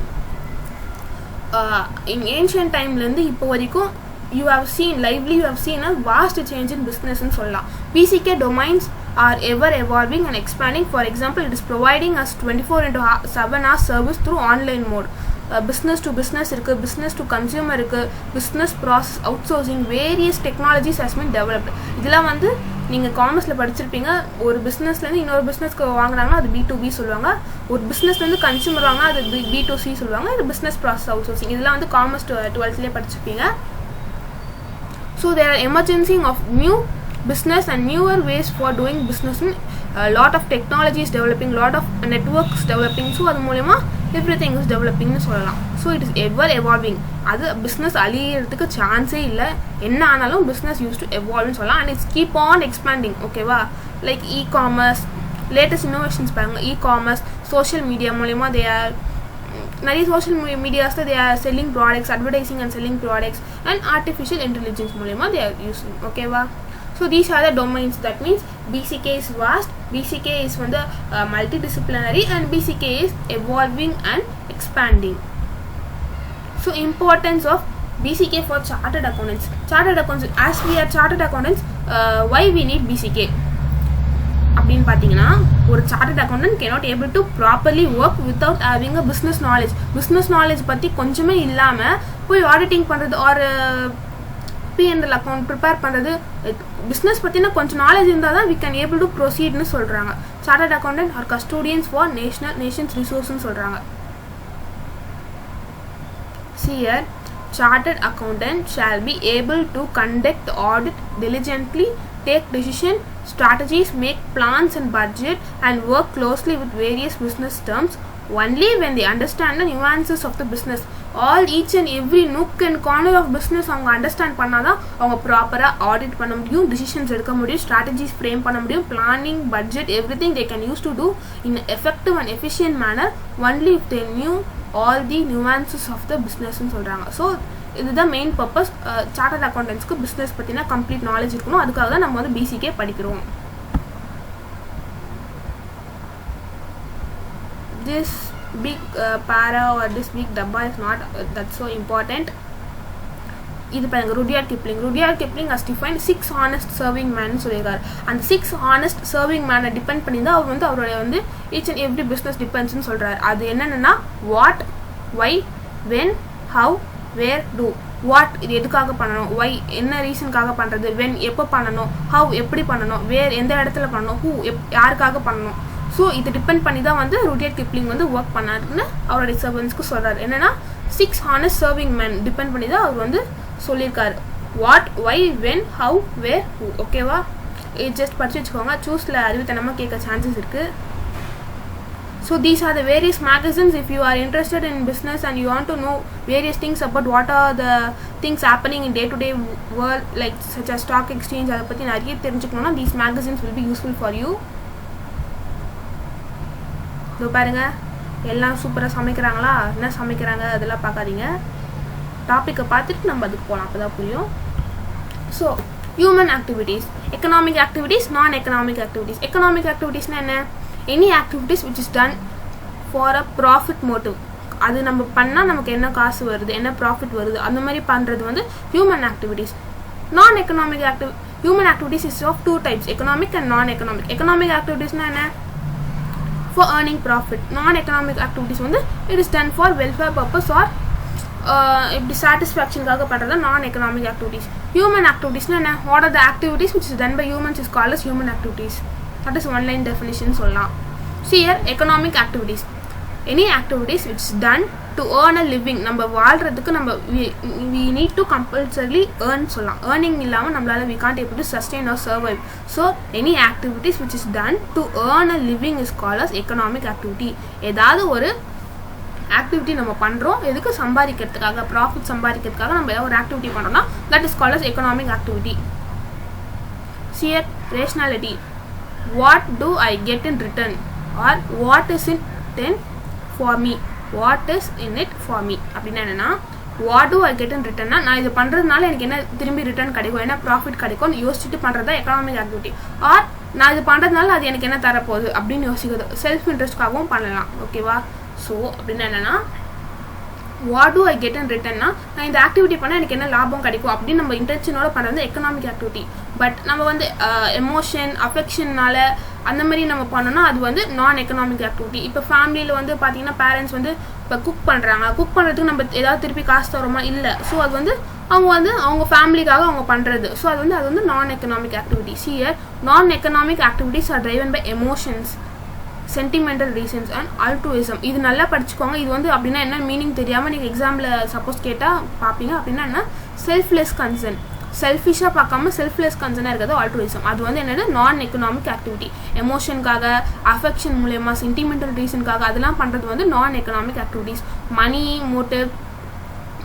In ancient டைம்லேருந்து இப்போ வரைக்கும் you have seen a vast change in பிஸ்னஸ்ன்னு சொல்லலாம். BCK domains are ever evolving and expanding. For example, it is providing us 24/7 hours service through online mode. Business to business இருக்கு, business to consumer இருக்கு, business process outsourcing, various technologies has been developed. இதெல்லாம் வந்து நீங்கள் காமர்ஸில் படிச்சிருப்பீங்க. ஒரு பிஸ்னஸ்லேருந்து இன்னொரு பிஸ்னஸ்க்கு வாங்கினாங்கன்னா அது B2B சொல்லுவாங்க, ஒரு பிஸ்னஸ்லேருந்து கன்சியூமர் வாங்கினா அது B2C சொல்லுவாங்க. இது பிஸ்னஸ் ப்ராசஸ் அவுட் சோர்சிங். இதெல்லாம் வந்து காமர்ஸ் 12th படிச்சிருப்பீங்க. So there are emergencing of new business and newer ways for doing business. A lot of technology is developing, lot of networks developing. So அது மூலமா everything is developing னு சொல்லலாம். So it is ever evolving. அது business அழியறதுக்கு சான்ஸே இல்லை. என்ன ஆனாலும் business used to evolve னு சொல்லலாம். And it's keep on expanding. ஓகேவா? Like e-commerce, latest innovations பாருங்க. e-commerce, social media மூலமா they are நிறைய social மீடியாஸில் they are selling products, advertising and selling products, and artificial intelligence மூலமா they are using. ஓகேவா? So these are the domains. That means BCK is vast, BCK is வந்து multidisciplinary, and BCK is evolving and expanding. So importance of BCK for chartered accountants. As we are chartered accountants, why we need BCK? அப்படின்னு பார்த்தீங்கன்னா ஒரு chartered accountant cannot able to properly work without having a business knowledge பற்றி கொஞ்சமே இல்லாமல் போய் ஆடிட்டிங் பண்ணுறது ஒரு P&L அக்கௌண்ட் ப்ரிப்பேர் பண்ணுறது, பிஸ்னஸ் பற்றினா கொஞ்சம் நாலேஜ் இருந்தால் தான் we can able to proceedன்னு சொல்கிறாங்க. Chartered accountant or custodians for nations ரிசோர்ஸ்ன்னு சொல்கிறாங்க. Here, chartered accountant shall be able to conduct audit diligently, take decision strategies, make plans and budget, and work closely with various business terms only when they understand the nuances of the business. Each and every nook and corner of business அவங்க அண்டர்ஸ்டாண்ட் பண்ணாதான் அவங்க ப்ராப்பராக ஆடிட் பண்ண முடியும், டிசிஷன்ஸ் எடுக்க முடியும், ஸ்ட்ராட்டஜிஸ் ஃப்ரேம் பண்ண முடியும், planning, budget, everything they can use to do in an effective and efficient manner only if they knew all the nuances of the business ன்னு சொல்கிறாங்க. ஸோ இதுதான் மெயின் பர்பஸ். சார்ட்டர்ட் அக்கௌண்டன்ஸ்க்கு பிஸ்னஸ் பற்றினா கம்ப்ளீட் நாலேஜ் இருக்கணும். அதுக்காக தான் நம்ம வந்து BCK படிக்கிறோம். This big para or this big dabba is not that so important. இது பாருங்க Rudyard Kipling has defined 6 honest serving men சொல்லிருக்காரு. அந்த 6 honest serving men டிபெண்ட் பண்ணி தான் அவர் வந்து அவருடைய வந்து each and every business depends ன்னு சொல்றாரு. அது என்னன்னா what, why, when, how, where, do. what இது எதுக்காக பண்ணணும், why என்ன ரீசனுக்காக பண்றது, when எப்போ பண்ணணும், how எப்படி பண்ணணும், where எந்த இடத்துல பண்ணணும், who யாருக்காக பண்ணணும். ஸோ இது டிபெண்ட் பண்ணி தான் வந்து ருடியார்ட் கிப்ளிங் வந்து ஒர்க் பண்ணாருன்னு அவருடைய சர்வன்ஸ்க்கு சொல்றாரு. என்னன்னா 6 honest serving men டிபெண்ட் பண்ணி தான் அவர் வந்து சொல்லியிருக்காரு. What, why, when, how, where, who. ஓகேவா? இது ஜஸ்ட் படிச்சு வச்சுக்கோங்க. சூஸில் அறிவுத்தனமாக கேட்க சான்சஸ் இருக்குது. So these are the various magazines. If you are interested in business and you want to know various things about what are the things happening in day-to-day world, like such as stock exchange, அதை பற்றி நிறைய தெரிஞ்சுக்கணும்னா these magazines will be useful for you. இதோ பாருங்க, எல்லாம் சூப்பராக சமைக்கிறாங்களா, என்ன சமைக்கிறாங்க அதெல்லாம் பார்க்காதீங்க. டாப்பிக்கை பார்த்துட்டு நம்ம அதுக்கு போகலாம், அப்போ தான் புரியும். So human activities, economic activities, non economic activities. Economic ஆக்டிவிட்டீஸ்னால் என்ன? Any activities which is done for a profit motive. அது நம்ம பண்ணால் நமக்கு என்ன காசு வருது, என்ன ப்ராஃபிட் வருது, அந்த மாதிரி பண்ணுறது வந்து human activities. Non economic human activities is of 2 types, economic and non economic. Economic ஆக்டிவிட்டீஸ்னால் என்ன? for earning profit. non-economic activities வந்து it is done for welfare purpose or இப்படி சாட்டிஸ்ஃபேக்ஷனுக்காக பண்ணுறது non-economic activities. human activities என்ன? what are the activities which is done by humans is called as human activities. that is one line definition சொல்லலாம். see here economic activities, any activities which is done to earn a living. நம்ம வாழ்கிறதுக்கு நம்ம we need to compulsorily earn சொல்லலாம். earning இல்லாமல் நம்மளால we can't able to sustain or survive. so any activities which is done to earn a living is called as economic activity. ஏதாவது ஒரு ஆக்டிவிட்டி நம்ம பண்ணுறோம் எதுக்கு? சம்பாதிக்கிறதுக்காக, ப்ராஃபிட் சம்பாதிக்கிறதுக்காக நம்ம ஏதாவது ஒரு ஆக்டிவிட்டி பண்ணுறோம்னா that is called as economic activity. see here rationality, what do I get in return or what is in it for me. What is in it for me அப்படின்னா என்னென்னா, what do I get in ரிட்டர்னா நான் இது பண்ணுறதுனால எனக்கு என்ன திரும்பி ரிட்டர்ன் கிடைக்கும், என்ன ப்ராஃபிட் கிடைக்கும்னு யோசிச்சுட்டு பண்ணுறது தான் எக்கனாமிக் ஆக்டிவிட்டி. ஆர் நான் இது பண்ணுறதுனால அது எனக்கு என்ன தரப்போகுது அப்படின்னு யோசிக்கிறது. செல்ஃப் இன்ட்ரெஸ்ட்காகவும் பண்ணலாம். ஓகேவா? ஸோ அப்படின்னா என்னென்னா, what do I get in ரிட்டர்னா நான் இந்த ஆக்டிவிட்டி பண்ணால் எனக்கு என்ன லாபம் கிடைக்கும் அப்படின்னு நம்ம இன்டென்ஷனோட பண்ணுறது எக்கனாமிக் ஆக்டிவிட்டி. பட் நம்ம வந்து எமோஷன், அஃபெக்ஷன்னால அந்த மாதிரி நம்ம பண்ணோம்னா அது வந்து நான் எக்கனாமிக் ஆக்டிவிட்டி. இப்போ ஃபேமிலியில் வந்து பார்த்தீங்கன்னா பேரண்ட்ஸ் வந்து இப்போ குக் பண்ணுறதுக்கு நம்ம ஏதாவது திருப்பி காசு தரோமா? இல்லை. ஸோ அது வந்து அவங்க ஃபேமிலிக்காக அவங்க பண்ணுறது. ஸோ அது வந்து non economic activity. Here non economic activities are driven by emotions, sentimental reasons and altruism. இது நல்லா படிச்சுக்கோங்க. இது வந்து அப்படின்னா என்ன மீனிங் தெரியாமல் நீங்கள் எக்ஸாமில் சப்போஸ் கேட்டால் பார்ப்பீங்க. அப்படின்னா என்ன? செல்ஃப்லெஸ் கன்சர்ன், செல்ஃபிஷாக பார்க்காம செல்ஃப்லெஸ் கன்சர்னாக இருக்கிறது ஆல்ட்ருயிசம். அது வந்து என்னென்னா நான் எக்கனாமிக் ஆக்டிவிட்டி. எமோஷனுக்காக, அஃபெக்ஷன் மூலயமா, சென்டிமெண்டல் ரீசனுக்காக அதெல்லாம் பண்ணுறது வந்து நான் எக்கனாமிக் ஆக்டிவிட்டீஸ். மணி மோட்டிவ்,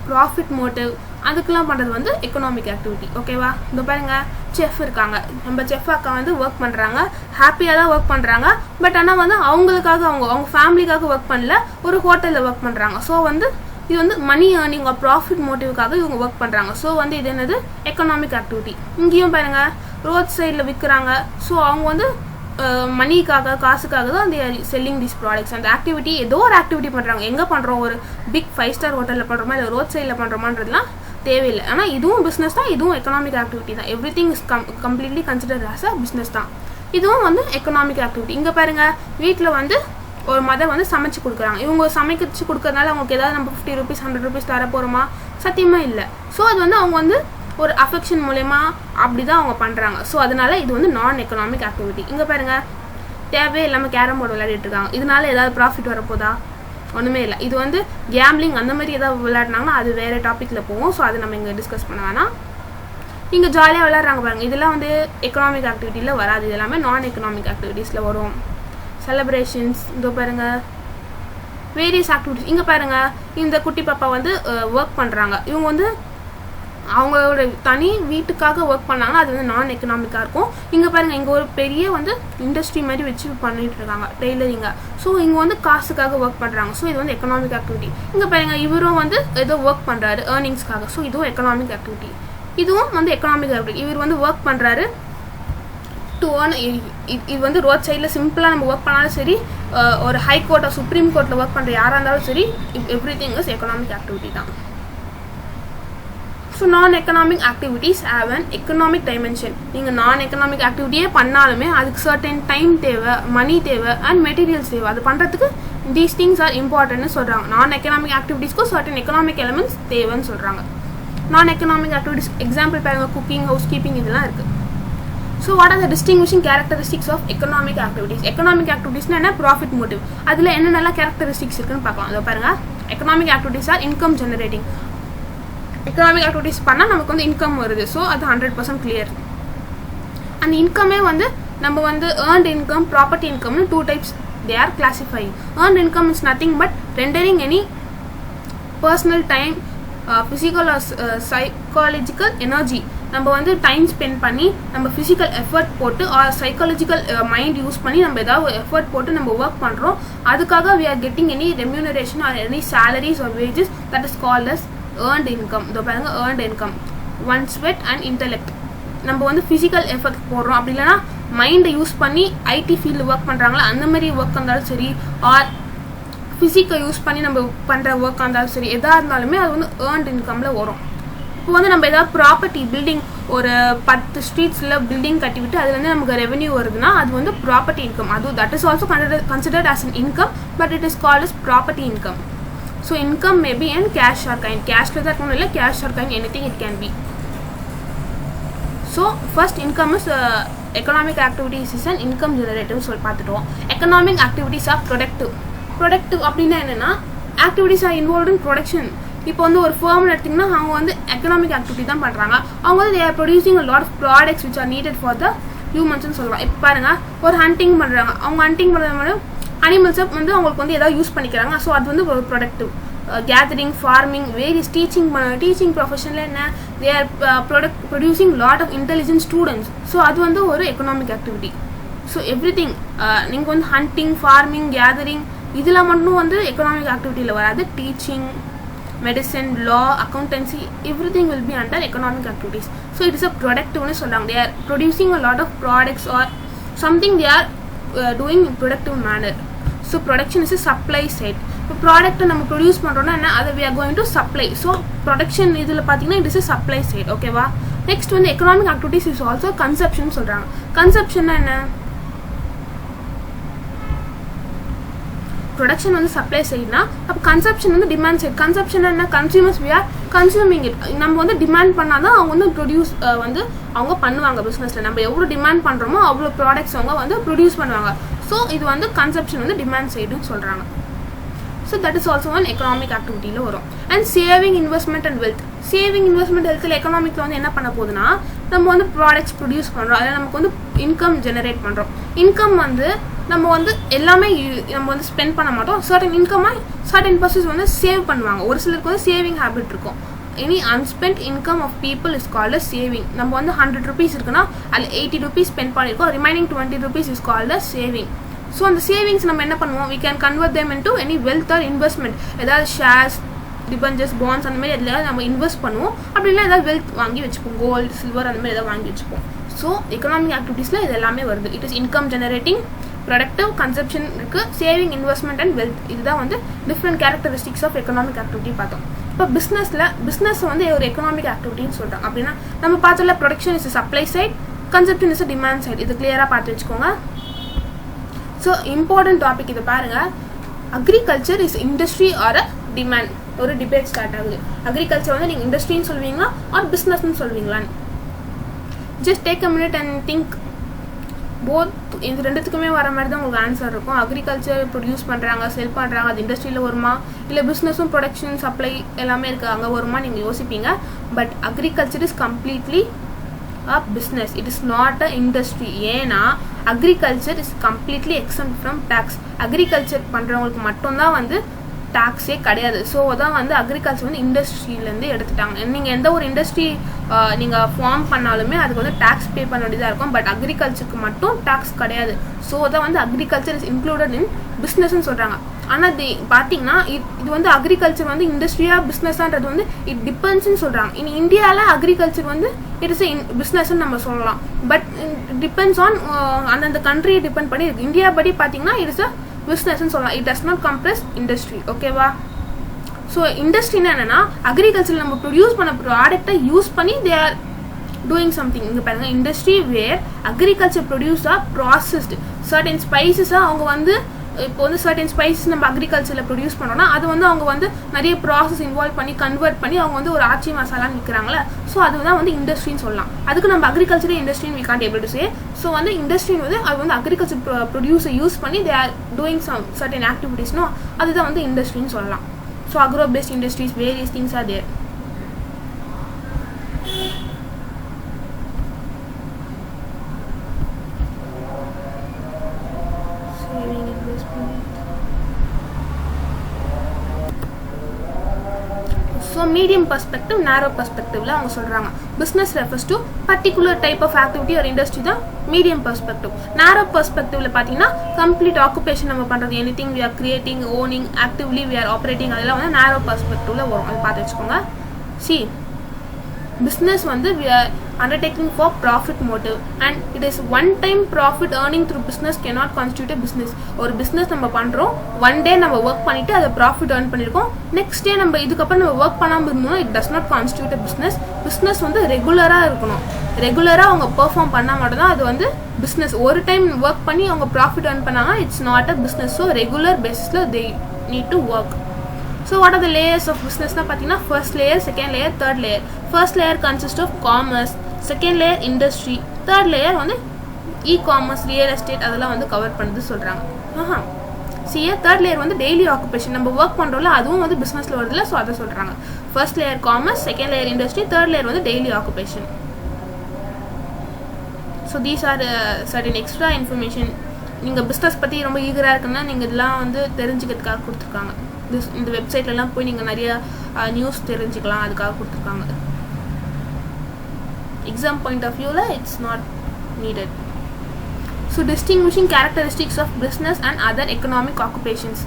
ப்ராஃபிட் மோட்டிவ் அதுக்கெல்லாம் பண்ணுறது வந்து எக்கனாமிக் ஆக்டிவிட்டி. ஓகேவா? இந்த பாருங்க, செஃப் இருக்காங்க. நம்ம செஃப் அக்கா வந்து ஒர்க் பண்ணுறாங்க, ஹாப்பியாக தான் ஒர்க் பண்ணுறாங்க. பட் ஆனால் வந்து அவங்களுக்காக அவங்க ஃபேமிலிக்காக ஒர்க் பண்ணல, ஒரு ஹோட்டலில் ஒர்க் பண்ணுறாங்க. ஸோ வந்து இது வந்து மணி ஏர்னிங் ப்ராஃபிட் மோட்டிவ்காக இவங்க ஒர்க் பண்ணுறாங்க. ஸோ வந்து இது என்னது? Economic activity. இங்கேயும் பாருங்கள், ரோட் சைடில் விற்கிறாங்க. ஸோ அவங்க வந்து மணிக்காக, காசுக்காக தான் அந்த செல்லிங் திஸ் ப்ராடக்ட்ஸ். அந்த ஆக்டிவிட்டி ஏதோ ஒரு ஆக்டிவிட்டி பண்ணுறாங்க. எங்கே பண்ணுறோம்? ஒரு பிக் 5 ஸ்டார் ஹோட்டலில் பண்ணுறோமா இல்லை ரோட் சைடில் பண்ணுறோமான்றதுலாம் தேவையில்லை. ஆனால் இதுவும் பிஸ்னஸ் தான், இதுவும் எக்கனாமிக் ஆக்டிவிட்டி தான். Every thing is completely consider as a business தான். இதுவும் வந்து எக்கனாமிக் ஆக்டிவிட்டி. இங்கே பாருங்கள், வீட்டில் வந்து ஒரு மதர் வந்து சமைச்சு கொடுக்குறாங்க. இவங்க சமைச்சு கொடுக்கறதுனால அவங்களுக்கு ஏதாவது நம்ம 50 rupees 100 rupees தர போகிறோமா? சத்தியமாக இல்லை. ஸோ அது வந்து அவங்க வந்து ஒரு அஃபெக்ஷன் மூலயமா அப்படி தான் அவங்க பண்ணுறாங்க. ஸோ அதனால இது வந்து நான் எக்கனாமிக் ஆக்டிவிட்டி. இங்கே பாருங்கள், தேவையே இல்லாமல் கேரம் போர்டு விளையாடிட்டு இருக்காங்க. இதனால ஏதாவது ப்ராஃபிட் வரப்போதா? ஒன்றுமே இல்லை. இது வந்து கேம்லிங் அந்த மாதிரி ஏதாவது விளையாடினாங்கன்னா அது வேறு டாப்பிக்கில் போகும். ஸோ அதை நம்ம இங்கே டிஸ்கஸ் பண்ண வேணாம். இங்கே ஜாலியாக விளையாடுறாங்க பாருங்கள். இதெல்லாம் வந்து எக்கனாமிக் ஆக்டிவிட்டியில் வராது. இது எல்லாமே நான் எக்கனாமிக் ஆக்டிவிட்டீஸில் வரும். செலிப்ரேஷன்ஸ், இதோ பாருங்கள், வேரியஸ் ஆக்டிவிட்டிஸ். இங்கே பாருங்கள், இந்த குட்டி பாப்பா வந்து ஒர்க் பண்ணுறாங்க. இவங்க வந்து அவங்களோட தனி வீட்டுக்காக ஒர்க் பண்ணாங்கன்னா அது வந்து நான் எக்கனாமிக்காக இருக்கும். இங்கே பாருங்கள், இங்கே ஒரு பெரிய வந்து இண்டஸ்ட்ரி மாதிரி வச்சு பண்ணிட்டு இருக்காங்க, டெய்லரிங்க. ஸோ இங்கே வந்து காசுக்காக ஒர்க் பண்ணுறாங்க. ஸோ இது வந்து எக்கனாமிக் ஆக்டிவிட்டி. இங்கே பாருங்கள், இவரும் வந்து ஏதோ ஒர்க் பண்ணுறாரு ஏர்னிங்ஸ்க்காக. ஸோ இதுவும் எக்கனாமிக் ஆக்டிவிட்டி. இதுவும் வந்து எக்கனாமிக் ஆக்டிவிட்டி. இவர் வந்து ஒர்க் பண்ணுறாரு டு ஏர்ன். இது வந்து ரோட் சைடில் சிம்பிளாக நம்ம ஒர்க் பண்ணாலும் சரி, ஒரு ஹை கோர்ட்டோ சுப்ரீம் கோர்ட்டில் ஒர்க் பண்ணுற யாராக இருந்தாலும் சரி, every thing is economic activity தான். ஸோ நான் economic activities have an economic dimension. நீங்கள் நான் எக்கனாமிக் ஆக்டிவிட்டியே பண்ணாலுமே அதுக்கு சர்டன் டைம் தேவை, மணி தேவை அண்ட் மெட்டீரியல்ஸ் தேவை. அது பண்ணுறதுக்கு தீஸ் திங்ஸ் ஆர் இம்பார்ட்டன்ட்னு சொல்கிறாங்க. நான் எக்கனாமிக் ஆக்டிவிட்டீஸ்க்கும் சர்டன் எக்கனாமிக் எலிமெண்ட்ஸ் தேவைன்னு சொல்கிறாங்க. நான் எக்கனாமிக் ஆக்டிவிட்டீஸ் எக்ஸாம்பிள் பாருங்க, குக்கிங், ஹவுஸ் கீப்பிங் இதெல்லாம் இருக்குது. So what are the distinguishing characteristics of economic activities? Economic ஆக்டிவிட்டீஸ்னா என்ன? Profit motive. அதில் என்னென்னலாம் கேரக்டரிஸ்டிக்ஸ் இருக்குன்னு பார்க்கலாம். அதை பாருங்கள், economic activities are income generating. Economic activities பண்ணால் நமக்கு வந்து இன்கம் வருது. ஸோ அது 100% கிளியர். அந்த இன்கமே வந்து நம்ம வந்து ஏர்ன்ட் இன்கம், ப்ராப்பர்ட்டி இன்கம்னு 2 types they are classifying. Earned income is nothing but rendering any personal time, physical or psychological energy. நம்ம வந்து டைம் ஸ்பெண்ட் பண்ணி நம்ம ஃபிசிக்கல் எஃபர்ட் போட்டு ஆர் சைக்காலஜிக்கல் மைண்ட் யூஸ் பண்ணி நம்ம ஏதாவது எஃபர்ட் போட்டு நம்ம ஒர்க் பண்ணுறோம். அதுக்காக we are getting any remuneration or any salaries or wages that is called as earned income. இதோ பாருங்க, earned income, one sweat and intellect. நம்ம வந்து ஃபிசிக்கல் எஃபர்ட் போடுறோம், அப்படி இல்லைனா மைண்டை யூஸ் பண்ணி ஐடி ஃபீல்டு ஒர்க் பண்ணுறாங்களா அந்த மாதிரி ஒர்க் இருந்தாலும் சரி, ஆர் ஃபிசிக்கை யூஸ் பண்ணி நம்ம பண்ணுற ஒர்க்காக இருந்தாலும் சரி, எதாக இருந்தாலுமே அது வந்து ஏர்ன்ட் இன்கமில் வரும். இப்போ வந்து நம்ம ஏதாவது ப்ராப்பர்ட்டி பில்டிங் ஒரு 10 ஸ்ட்ரீட்ஸில் பில்டிங் கட்டிவிட்டு அதுலேருந்து நமக்கு ரெவென்யூ வருதுன்னா அது வந்து ப்ராப்பர்ட்டி இன்கம். அது that is also considered as an income, but it is called as property income. So income may be in cash or kind. Cash ல தான் இருக்கணும், இல்லை cash or kind, anything it can be. So first income is economic activities is an income generative சொல்லி பார்த்துட்டோம். economic activities are productive. productive அப்படின்னா என்னென்னா activities are involved in production. இப்போ வந்து ஒரு ஃபேர்ம் எடுத்திங்கன்னா அவங்க வந்து எக்கனாமிக் ஆக்டிவிட்டி தான் பண்ணுறாங்க. அவங்க வந்து they are producing a lot of products which are needed for the humans சொல்லலாம். இப்போ பாருங்கள், ஒரு ஹண்டிங் பண்ணுறாங்க, அவங்க ஹண்டிங் பண்ணுறது அனிமல்ஸை வந்து அவங்களுக்கு வந்து ஏதாவது யூஸ் பண்ணிக்கிறாங்க. ஸோ அது வந்து ஒரு productive. Gathering, farming, various teaching ப்ரொஃபஷனில் என்ன, they are producing lot of intelligent students. So அது வந்து ஒரு economic activity. So every thing நீங்கள் வந்து ஹண்டிங், ஃபார்மிங், கேதரிங் இதில் மட்டும் வந்து எக்கனாமிக் ஆக்டிவிட்டியில் வராது. Teaching, medicine, law, accountancy, everything will be under economic activities. So it is a productive னு சொல்றாங்க. They are producing a lot of products or something they are doing in productive manner. So production is a supply side. இப்போ ப்ராடக்ட்டை நம்ம ப்ரொடியூஸ் பண்ணுறோன்னா என்ன, அதை we are going to supply. So production இதில் பார்த்தீங்கன்னா it is a supply side. ஓகேவா? நெக்ஸ்ட் வந்து economic activities is also consumption சொல்கிறாங்க. கன்சப்ஷன்னா என்ன? ப்ரொடக்ஷன் வந்து சப்ளை சைட்னா, அப்போ கன்சப்ஷன் வந்து டிமாண்ட் சைட். கன்சப்ஷன் என்ன? Consumers we are consuming it. நம்ம வந்து டிமாண்ட் பண்ணால் தான் அவங்க வந்து ப்ரொடியூஸ் வந்து அவங்க பண்ணுவாங்க பிஸ்னஸில். நம்ம எவ்வளோ டிமாண்ட் பண்ணுறோமோ அவ்வளோ ப்ராடக்ட்ஸ் அவங்க வந்து ப்ரொடியூஸ் பண்ணுவாங்க. ஸோ இது வந்து கன்சப்ஷன் வந்து டிமாண்ட் சைடுன்னு சொல்கிறாங்க. So that is also one economic ஆக்டிவிட்டியில் வரும். And saving, investment and wealth. Saving, investment, ஹெல்த்தில் எக்கனாமிக்கில் வந்து என்ன பண்ண போகுதுன்னா, நம்ம வந்து ப்ராடக்ட்ஸ் ப்ரொடியூஸ் பண்ணுறோம், அதில் நமக்கு வந்து இன்கம் ஜெனரேட் பண்ணுறோம். இன்கம் வந்து நம்ம வந்து எல்லாமே நம்ம வந்து ஸ்பெண்ட் பண்ண மாட்டோம். சர்டன் இன்கம்மை சர்டன் பர்சன்ஸ் வந்து சேவ் பண்ணுவாங்க. ஒரு சிலருக்கு வந்து சேவிங் ஹேபிட் இருக்கும். Any unspent income of people is called as saving. So வந்து 100 rupees இருக்குன்னா அதில் 80 rupees ஸ்பெண்ட் பண்ணியிருக்கோம். Remaining 20 rupees is called as saving. So அந்த சேவிங்ஸ் நம்ம என்ன பண்ணுவோம், we can convert them into any wealth or investment. ஏதாவது ஷேர்ஸ், டிபெஞ்சர்ஸ், பாண்ட்ஸ் அந்த மாதிரி எதுலையாவது நம்ம இன்வெஸ்ட் பண்ணுவோம். அப்படின்னா ஏதாவது வெல்த் வாங்கி வச்சுப்போம், கோல்டு, சில்வர் அந்த மாதிரி ஏதாவது வாங்கி வச்சுப்போம். ஸோ எக்கனாமிக் ஆக்டிவிட்டீஸில் இது எல்லாமே வருது. It is income generating, productive, consumption இருக்குது, சேவிங், இன்வெஸ்ட்மெண்ட் அண்ட் வெல்த். இதுதான் வந்து different characteristics of economic activity பார்த்தோம். இப்போ பிஸ்னஸ் வந்து ஒரு எக்கனாமிக் ஆக்டிவிட்டின்னு சொல்கிறோம். அப்படின்னா நம்ம பார்த்தோம்ல, production is supply side, consumption is demand side. இது கிளியராக பார்த்து வச்சுக்கோங்க. ஸோ இம்பார்ட்டன்ட் டாபிக் இதை பாருங்கள். Agriculture is industry or a demand. ஒரு டிபேட் ஸ்டார்ட் ஆகுது. அக்ரிகல்ச்சர் வந்து நீங்கள் இண்டஸ்ட்ரின்னு சொல்லுவீங்களா ஆர் பிஸ்னஸ்ன்னு சொல்லுவீங்களான்னு. Just take a minute and think. Both இது ரெண்டுத்துக்குமே வர மாதிரி தான் உங்களுக்கு ஆன்சர் இருக்கும். அக்ரிகல்ச்சர் ப்ரொடியூஸ் பண்ணுறாங்க, செல் பண்ணுறாங்க, அது இண்டஸ்ட்ரியில் வருமா, இல்லை பிஸ்னஸும் ப்ரொடக்ஷன், சப்ளை எல்லாமே இருக்குது அங்கே வருமா நீங்கள் யோசிப்பீங்க. But agriculture is completely a business. It is not a industry. ஏன்னா agriculture is completely exempt from tax. agriculture பண்ணுறவங்களுக்கு மட்டும்தான் வந்து டாக்ஸே கிடையாது. ஸோ அதான் வந்து அக்ரிகல்ச்சர் வந்து இண்டஸ்ட்ரியிலேருந்து எடுத்துட்டாங்க. நீங்கள் எந்த ஒரு இண்டஸ்ட்ரி நீங்கள் ஃபார்ம் பண்ணாலுமே அதுக்கு வந்து டேக்ஸ் பே பண்ண வேண்டியதாக இருக்கும். பட் அக்ரிகல்ச்சருக்கு மட்டும் டேக்ஸ் கிடையாது. ஸோ அதான் வந்து அக்ரிகல்ச்சர் இஸ் இன்க்ளூடட் இன் பிஸ்னஸ்ன்னு சொல்கிறாங்க. ஆனால் இது பார்த்தீங்கன்னா இது வந்து அக்ரிகல்ச்சர் வந்து இண்டஸ்ட்ரியாக பிஸ்னஸான்றது வந்து இட் டிபெண்ட்ஸ்ன்னு சொல்கிறாங்க. இன் இந்தியாவில் அக்ரிகல்ச்சர் வந்து இட் இஸ் பிஸ்னஸ்ன்னு நம்ம சொல்லலாம். பட் டிபெண்ட்ஸ் ஆன் அந்தந்த கண்ட்ரியை டிபெண்ட் பண்ணி இருக்குது. இந்தியா படி பார்த்தீங்கன்னா இட் இஸ் அ பிஸ்னஸ்ன்னு சொல்லலாம். It does not compress industry. ஓகேவா? ஸோ இண்டஸ்ட்ரினா என்னன்னா அக்ரிகல்ச்சர் நம்ம ப்ரொடியூஸ் பண்ண ப்ராடக்டை யூஸ் பண்ணி தே ஆர் doing something. இங்க பாருங்க industry where agriculture produce are processed certain spices அவங்க வந்து இப்போ வந்து certain spices நம்ம அக்ரிகல்ச்சர்ல ப்ரொடியூஸ் பண்ணோம்னா அது வந்து அவங்க வந்து நிறைய ப்ராசஸ் இன்வால்வ் பண்ணி கன்வெர்ட் பண்ணி அவங்க வந்து ஒரு ஆச்சி மசாலான்னு விற்கிறாங்களே ஸோ அதுதான் வந்து இண்டஸ்ட்ரின்னு சொல்லலாம். அதுக்கு நம்ம அக்ரிகல்ச்சரே இண்டஸ்ட்ரின்னு we can't able to say. So வந்து இண்டஸ்ட்ரின்னு வந்து அது வந்து அக்ரிகல்ச்சர் ப்ரொடியூஸை யூஸ் பண்ணி they are doing some certain activities no அதுதான் வந்து இண்டஸ்ட்ரின்னு சொல்லலாம். So agro paste industries various things are there. So medium perspective, narrow perspective la avanga solranga business refers to particular type of activity or industry da medium perspective. Narrow perspective la pathina complete occupation nama pandrathu anything we are creating, owning, actively we are operating adella வந்து narrow perspective la varum adu paathu vechukonga. See, business வந்து we are undertaking for profit motive and it is one time profit earning through business cannot constitute a business. ஒரு business நம்ம பண்றோம், one day நம்ம work பண்ணிட்டு அத profit earn பண்ணிருக்கோம், next day நம்ம இதுக்கு அப்புறம் நம்ம work பண்ணாம இருந்தோம்னா it does not constitute a business. business வந்து ரெகுலரா இருக்கணும், ரெகுலரா அவங்க பெர்ஃபார்ம் பண்ணா மட்டும் தான் அது வந்து business. ஒரு டைம் work பண்ணி அவங்க profit earn பண்ணாங்க it's not a business. so regular basisல they need to work. So what are the layers of business na pathina first layer, second layer, third layer. First layer consists of commerce, second layer industry, third layer வந்து e-commerce, real estate அதெல்லாம் வந்து கவர் பண்ணுது சொல்றாங்க. See third layer வந்து daily occupation நம்ம work பண்றோம்ல அதுவும் வந்து businessல வருதுல சோ அத சொல்றாங்க. First layer commerce, second layer industry, third layer வந்து daily occupation. So these are certain extra information. நீங்க business பத்தி ரொம்ப ஈகரா இருக்குன்னா நீங்க இதெல்லாம் வந்து தெரிஞ்சிக்கிறதுக்காக கொடுத்திருக்காங்க. இந்த வெப்சைட்ல எல்லாம் போய் நீங்க நிறைய நியூஸ் தெரிஞ்சுக்கலாம் அதுக்காக கொடுத்திருக்காங்க. Exam point of view la it's not needed. So distinguishing characteristics of business and other economic occupations.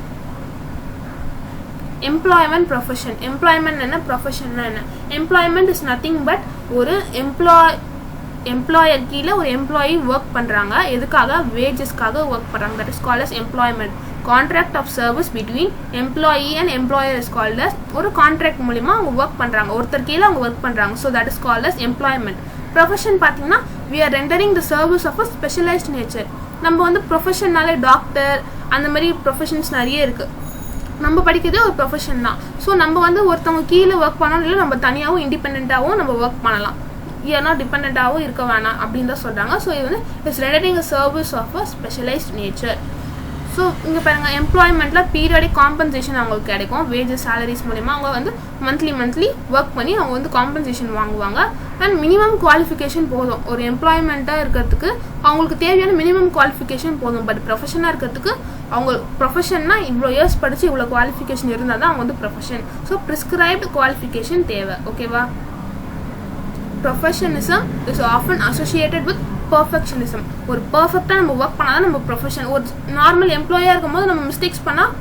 Employment profession. Employment enna, profession enna? Employment is nothing but ஒரு employer கீழ ஒரு employee work பண்றாங்க, எதுக்காக wagesக்காக work பண்றாங்க, that is called as employment. Contract of service between employee and employer is called as ஒரு contract மூலமா அவங்க work பண்றாங்க, ஒருத்தர் கீழ அவங்க work பண்றாங்க, so that is called as employment. Profession பாத்தீங்கன்னா we are rendering the service of a specialized nature. நம்ம வந்து professionனாலே டாக்டர் அந்த மாதிரி professions நிறைய இருக்கு, நம்ம படிக்கிறதே ஒரு profession தான். ஸோ நம்ம வந்து ஒருத்தவங்க கீழே ஒர்க் பண்ணணும், இல்லை நம்ம தனியாகவும் இண்டிபெண்ட்டாகவும் நம்ம ஒர்க் பண்ணலாம், ஏன்னா டிபெண்ட்டாகவும் இருக்க வேணாம் அப்படின்னு தான் சொல்கிறாங்க. ஸோ இது வந்து it's rendering a service of a specialized nature. So இங்கே பாருங்கள் எம்ப்ளாய்மெண்ட்டில் பீரியாடிக் காம்பன்சேஷன் அவங்களுக்கு கிடைக்கும், வேஜஸ் சேலரிஸ் மூலிமா அவங்க வந்து மந்த்லி ஒர்க் பண்ணி அவங்க வந்து காம்பன்சேஷன் வாங்குவாங்க. அண்ட் மினிமம் குவாலிஃபிகேஷன் போதும் ஒரு எம்ப்ளாய்மெண்ட்டாக இருக்கிறதுக்கு, அவங்களுக்கு தேவையான மினிமம் குவாலிஃபிகேஷன் போதும். பட் ப்ரொஃபஷனாக இருக்கிறதுக்கு அவங்க ப்ரொஃபஷன்னா இவ்வளோ இயர்ஸ் படித்து இவ்வளோ குவாலிஃபிகேஷன் இருந்தால் தான் அவங்க வந்து ப்ரொஃபஷன். ஸோ ப்ரிஸ்கிரைப்டு குவாலிஃபிகேஷன் தேவை. ஓகேவா? Professionalism is often associated with perfectionism. ஒரு பர்ஃபெக்டாக நம்ம ஒர்க் பண்ணால் தான் நம்ம ப்ரொஃபஷன். ஒரு நார்மல் எம்ப்ளாயாக இருக்கும்போது நம்ம மிஸ்டேக்ஸ் பண்ணால்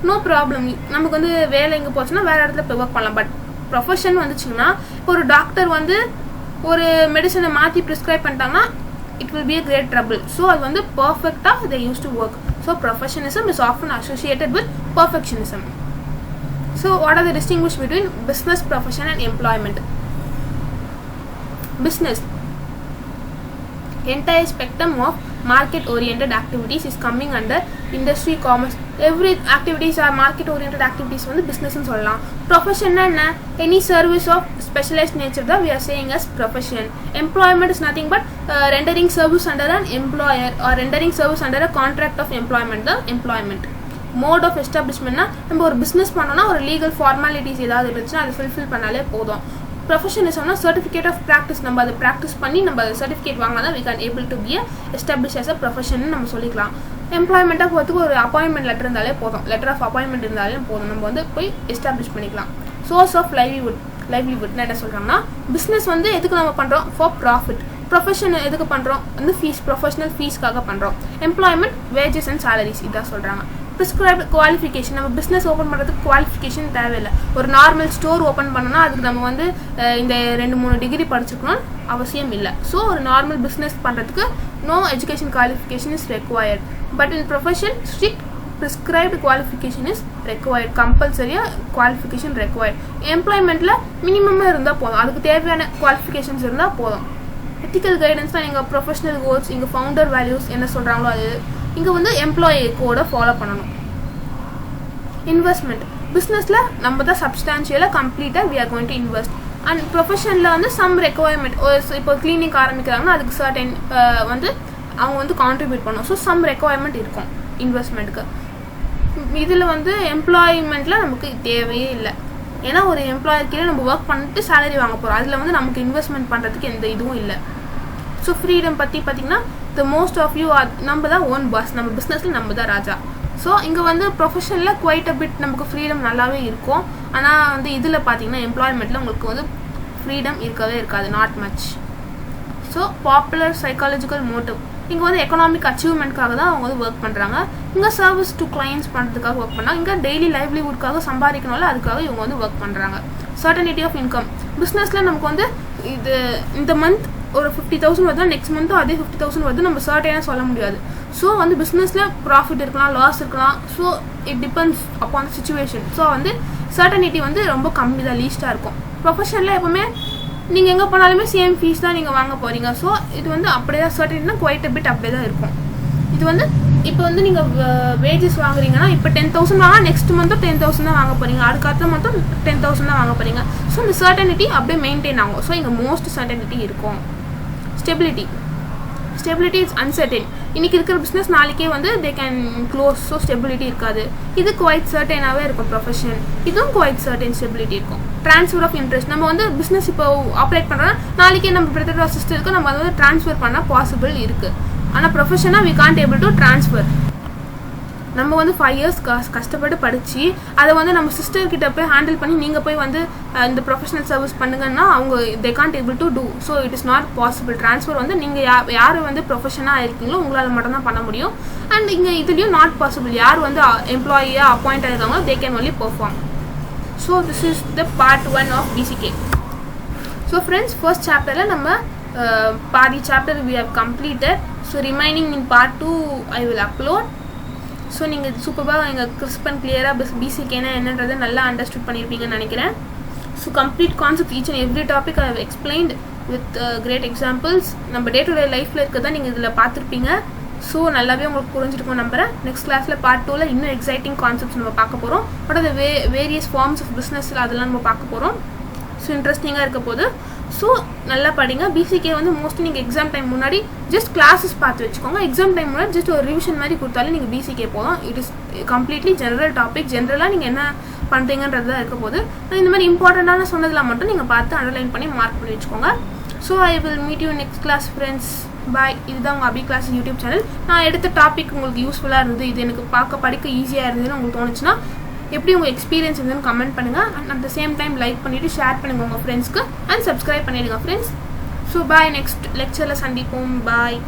நோ ப்ராப்ளம், நமக்கு வந்து வேலை எங்கே போச்சுன்னா வேறு இடத்துல போய் ஒர்க் பண்ணலாம். பட் ப்ரொஃபஷன் வந்துச்சுங்கன்னா இப்போ ஒரு டாக்டர் வந்து ஒரு மெடிசனை மாற்றி ப்ரிஸ்கிரைப் பண்ணிட்டாங்கன்னா it will be a great trouble. So அது வந்து பர்ஃபெக்டாக they used to work. So professionism is often associated with perfectionism. So what are the distinguish between business, profession and employment? Business, entire spectrum of market oriented activities is coming under industry, commerce. Every activities are market oriented activities வந்து business னு சொல்லலாம். Profession என்ன? Any service of specialized nature that we are saying as profession. Employment is nothing but rendering service under an employer or rendering service under a contract of employment, the employment. Mode of establishment னா நம்ம ஒரு business பண்ணோம்னா ஒரு legal formalities ஏதாவது இருந்துச்சுன்னா அதை fulfill பண்ணாலே போதும். ப்ரொஃபஷனிசம்னா சர்டிஃபிகேட் ஆஃப் ப்ராக்டிஸ், நம்ம அதை ப்ராக்டிஸ் பண்ணி நம்ம சர்டிஃபிகேட் வாங்கினா தான் we can able to be established as a profession நம்ம சொல்லிக்கலாம். எம்ப்ளாய்மெண்ட்டாக போகிறதுக்கு ஒரு அப்பாயின்மெண்ட் லெட்டர் இருந்தாலே போதும், லெட்டர் ஆஃப் அப்பாயின்மெண்ட் இருந்தாலே போதும், நம்ம வந்து போய் எஸ்டாப்ளிஷ் பண்ணிக்கலாம். சோர்ஸ் ஆஃப் லைவ்லிவுட்னா என்ன சொல்கிறாங்கன்னா பிஸ்னஸ் வந்து எதுக்கு நம்ம பண்ணுறோம்? For profit. ப்ரொஃபஷன் எதுக்கு பண்ணுறோம்? வந்து ஃபீஸ், ப்ரொஃபஷனல் ஃபீஸ்க்காக பண்ணுறோம். எம்ப்ளாய்மெண்ட் வேஜஸ் அண்ட் சேலரிஸ் இதான் சொல்கிறாங்க. ப்ரிஸ்கிரைப்டு குவாலிஃபிகேஷன், நம்ம பிஸ்னஸ் ஓப்பன் பண்ணுறதுக்கு குவாலிஃபிகேஷன் தேவையில்லை. ஒரு நார்மல் ஸ்டோர் ஓப்பன் பண்ணோன்னா அதுக்கு நம்ம வந்து இந்த 2-3 டிகிரி படிச்சுக்கணும் அவசியம் இல்லை. ஸோ ஒரு நார்மல் பிஸ்னஸ் பண்ணுறதுக்கு no education qualification is required. But in profession strict prescribed qualification is required. Compulsory qualification required. Employmentல minimum இருந்தா போதும். அதுக்கு தேவையான qualifications இருந்தா போதும். Ethical guidance நீங்க professional goals, இங்க founder values என்ன சொல்றாங்களோ அது இங்க வந்து employee code ஃபாலோ பண்ணனும். Investment businessல நம்ம தான் substantially complete we are going to invest. And professionல வந்து some requirement இப்போ clinic ஆரம்பிக்கறாங்கன்னா அதுக்கு certain வந்து அவங்க வந்து contribute பண்ணனும். So some requirement இருக்கும் investmentக்கு. இதுல வந்து employmentல நமக்கு தேவையே இல்ல. ஏனா ஒரு எம்ப்ளாயர் கீழ நம்ம வர்க் பண்ணிட்டு salary வாங்க போறோம். அதுல வந்து நமக்கு இன்வெஸ்ட்மென்ட் பண்றதுக்கு எந்த இதுவும் இல்ல. So freedom பத்தி பாத்தீங்கன்னா the most of you are நம்ம தான் own boss. நம்ம businessல நம்ம தான் ராஜா. So இங்க வந்து professionல quite a bit நமக்கு freedom நல்லாவே இருக்கும். ஆனா வந்து இதுல பாத்தீங்கன்னா employmentல உங்களுக்கு வந்து freedom இருக்கவே இருக்காது, not much. So popular psychological motive இங்க வந்து economic achievementக்காக தான் அவங்க வந்து work பண்றாங்க. இங்க service to clients பண்றதுக்காக work பண்ணா, இங்க daily livelihoodக்காக சம்பாதிக்கணும்ல அதுக்காக இவங்க வந்து work பண்றாங்க. Certainty of income businessல நமக்கு வந்து இது இந்த month ஒரு 50,000 வருதா next month அதே 50,000 வருது நம்ம சர்டைனா சொல்ல முடியாது. So வந்து businessல profit இருக்கலாம், loss இருக்கலாம். So it depends upon the situation. So வந்து certainty வந்து ரொம்ப கம்மி தான், லீஸ்டா இருக்கும். ப்ரொஃபஷனல்ல எப்பவுமே நீங்க எங்க போனாலுமே சேம் ஃபீஸ் தான் நீங்க வாங்க போறீங்க. சோ இது வந்து அப்படியே தான் சர்டைனா quite a bit அப்படியே தான் இருக்கும். இது வந்து இப்போ வந்து நீங்க வேஜஸ் வாங்குறீங்கன்னா இப்போ 10,000 வாங்க next month 10,000 தான் வாங்க போறீங்க, அடுத்த அடுத்த month 10,000 தான் வாங்க போறீங்க. சோ இந்த certainty அப்படியே மெயின்டெய்ன் ஆகும். சோ இங்க மோஸ்ட் certainty இருக்கும். Stability is uncertain. இன்னைக்கு இருக்கிற business நாளைக்கே வந்து they can close. So stability இருக்காது. இது quite certainாவே இருக்கும் profession. இதுவும் quite certain stability இருக்கும். Transfer of interest நம்ம வந்து business இப்போ ஆபரேட் பண்றோம்னா நாளைக்கே நம்ம பிரதர் or sister க்கு நம்ம வந்து ட்ரான்ஸ்ஃபர் பண்ணா பாசிபிள் இருக்கு. ஆனா professionா we can't able to transfer. நம்ம வந்து 5 years கஷ்டப்பட்டு படிச்சி அதை வந்து நம்ம சிஸ்டர் கிட்ட போய் ஹேண்டில் பண்ணி நீங்க போய் வந்து இந்த ப்ரொஃபஷனல் சர்வீஸ் பண்ணுங்கன்னா அவங்க they can't able to do. So it is not possible. Transfer வந்து நீங்க யார் வந்து ப்ரொஃபஷனா இருக்கீங்களோ உங்களால மட்டும் தான் பண்ண முடியும். அண்ட் இங்க இதுலயும் not possible. யார் வந்து எம்ப்ளாயியா appoint ஆயிருக்காங்களோ they can only perform. So this is the part 1 of BCK. So friends, first chapterல நம்ம பாதி chapter we have completed. So remaining in part 2 I will upload. So நீங்க சூப்பரா எங்க கிறிஸ்ப் அண்ட் கிளியரா BCKனா என்னன்றதை நல்லா அண்டர்ஸ்டாண்ட் பண்ணிருப்பீங்கன்னு நினைக்கிறேன். So complete concept each and every topic I have explained with great examples. நம்ம டே டு டே லைஃப்ல இருக்கதா நீங்க இதுல பாத்துருப்பீங்க. So நல்லாவே உங்களுக்கு புரிஞ்சிருக்கும் நம்புறேன். நெக்ஸ்ட் கிளாஸ்ல பார்ட் 2ல இன்னும் எக்ஸைட்டிங் கான்செப்ட்ஸ் நம்ம பார்க்க போறோம். what are the various forms of business அதெல்லாம் நம்ம பார்க்க போறோம். So இன்ட்ரஸ்டிங்கா இருக்க போகுது. So நல்லா படிங்க. BCK வந்து மோஸ்ட்லி நீங்க எக்ஸாம் டைம் முன்னாடி ஜஸ்ட் கிளாसेस பார்த்து வெச்சுக்கோங்க. எக்ஸாம் டைம் முன்னாடி ஜஸ்ட் ஒரு ரிவிஷன் மாதிரி கொடுத்தாலே நீங்க BCK போலாம். It is completely general topic. ஜெனரலா நீங்க என்ன பண்றீங்கன்றது தான் இருக்க போகுது. இந்த மாதிரி இம்பார்ட்டன்ட்டான சொன்னதெல்லாம் மட்டும் நீங்க பார்த்து அண்டர்லைன் பண்ணி மார்க் பண்ணி வெச்சுக்கோங்க. So I will meet you next class friends. Bye. இதுதான் உங்க அபி கிளாஸ் யூடியூப் சேனல். நான் எடுத்த டாபிக் உங்களுக்கு யூஸ்ஃபுல்லா இருந்தது, இது எனக்கு பார்க்க படிக்க ஈஸியா இருந்ததுன்னு உங்களுக்கு தோணுச்சுன்னா எப்படி உங்க எக்ஸ்பீரியன்ஸ் இருந்ததுன்னு கமெண்ட் பண்ணுங்க. And at the same time like பண்ணிட்டு ஷேர் பண்ணுங்க உங்க ஃப்ரெண்ட்ஸ்க்கு அண்ட் சப்ஸ்கிரைப் பண்ணிடுங்க ஃப்ரெண்ட்ஸ். ஸோ பாய், நெக்ஸ்ட் லெக்சரில் சந்திப்போம். பாய்.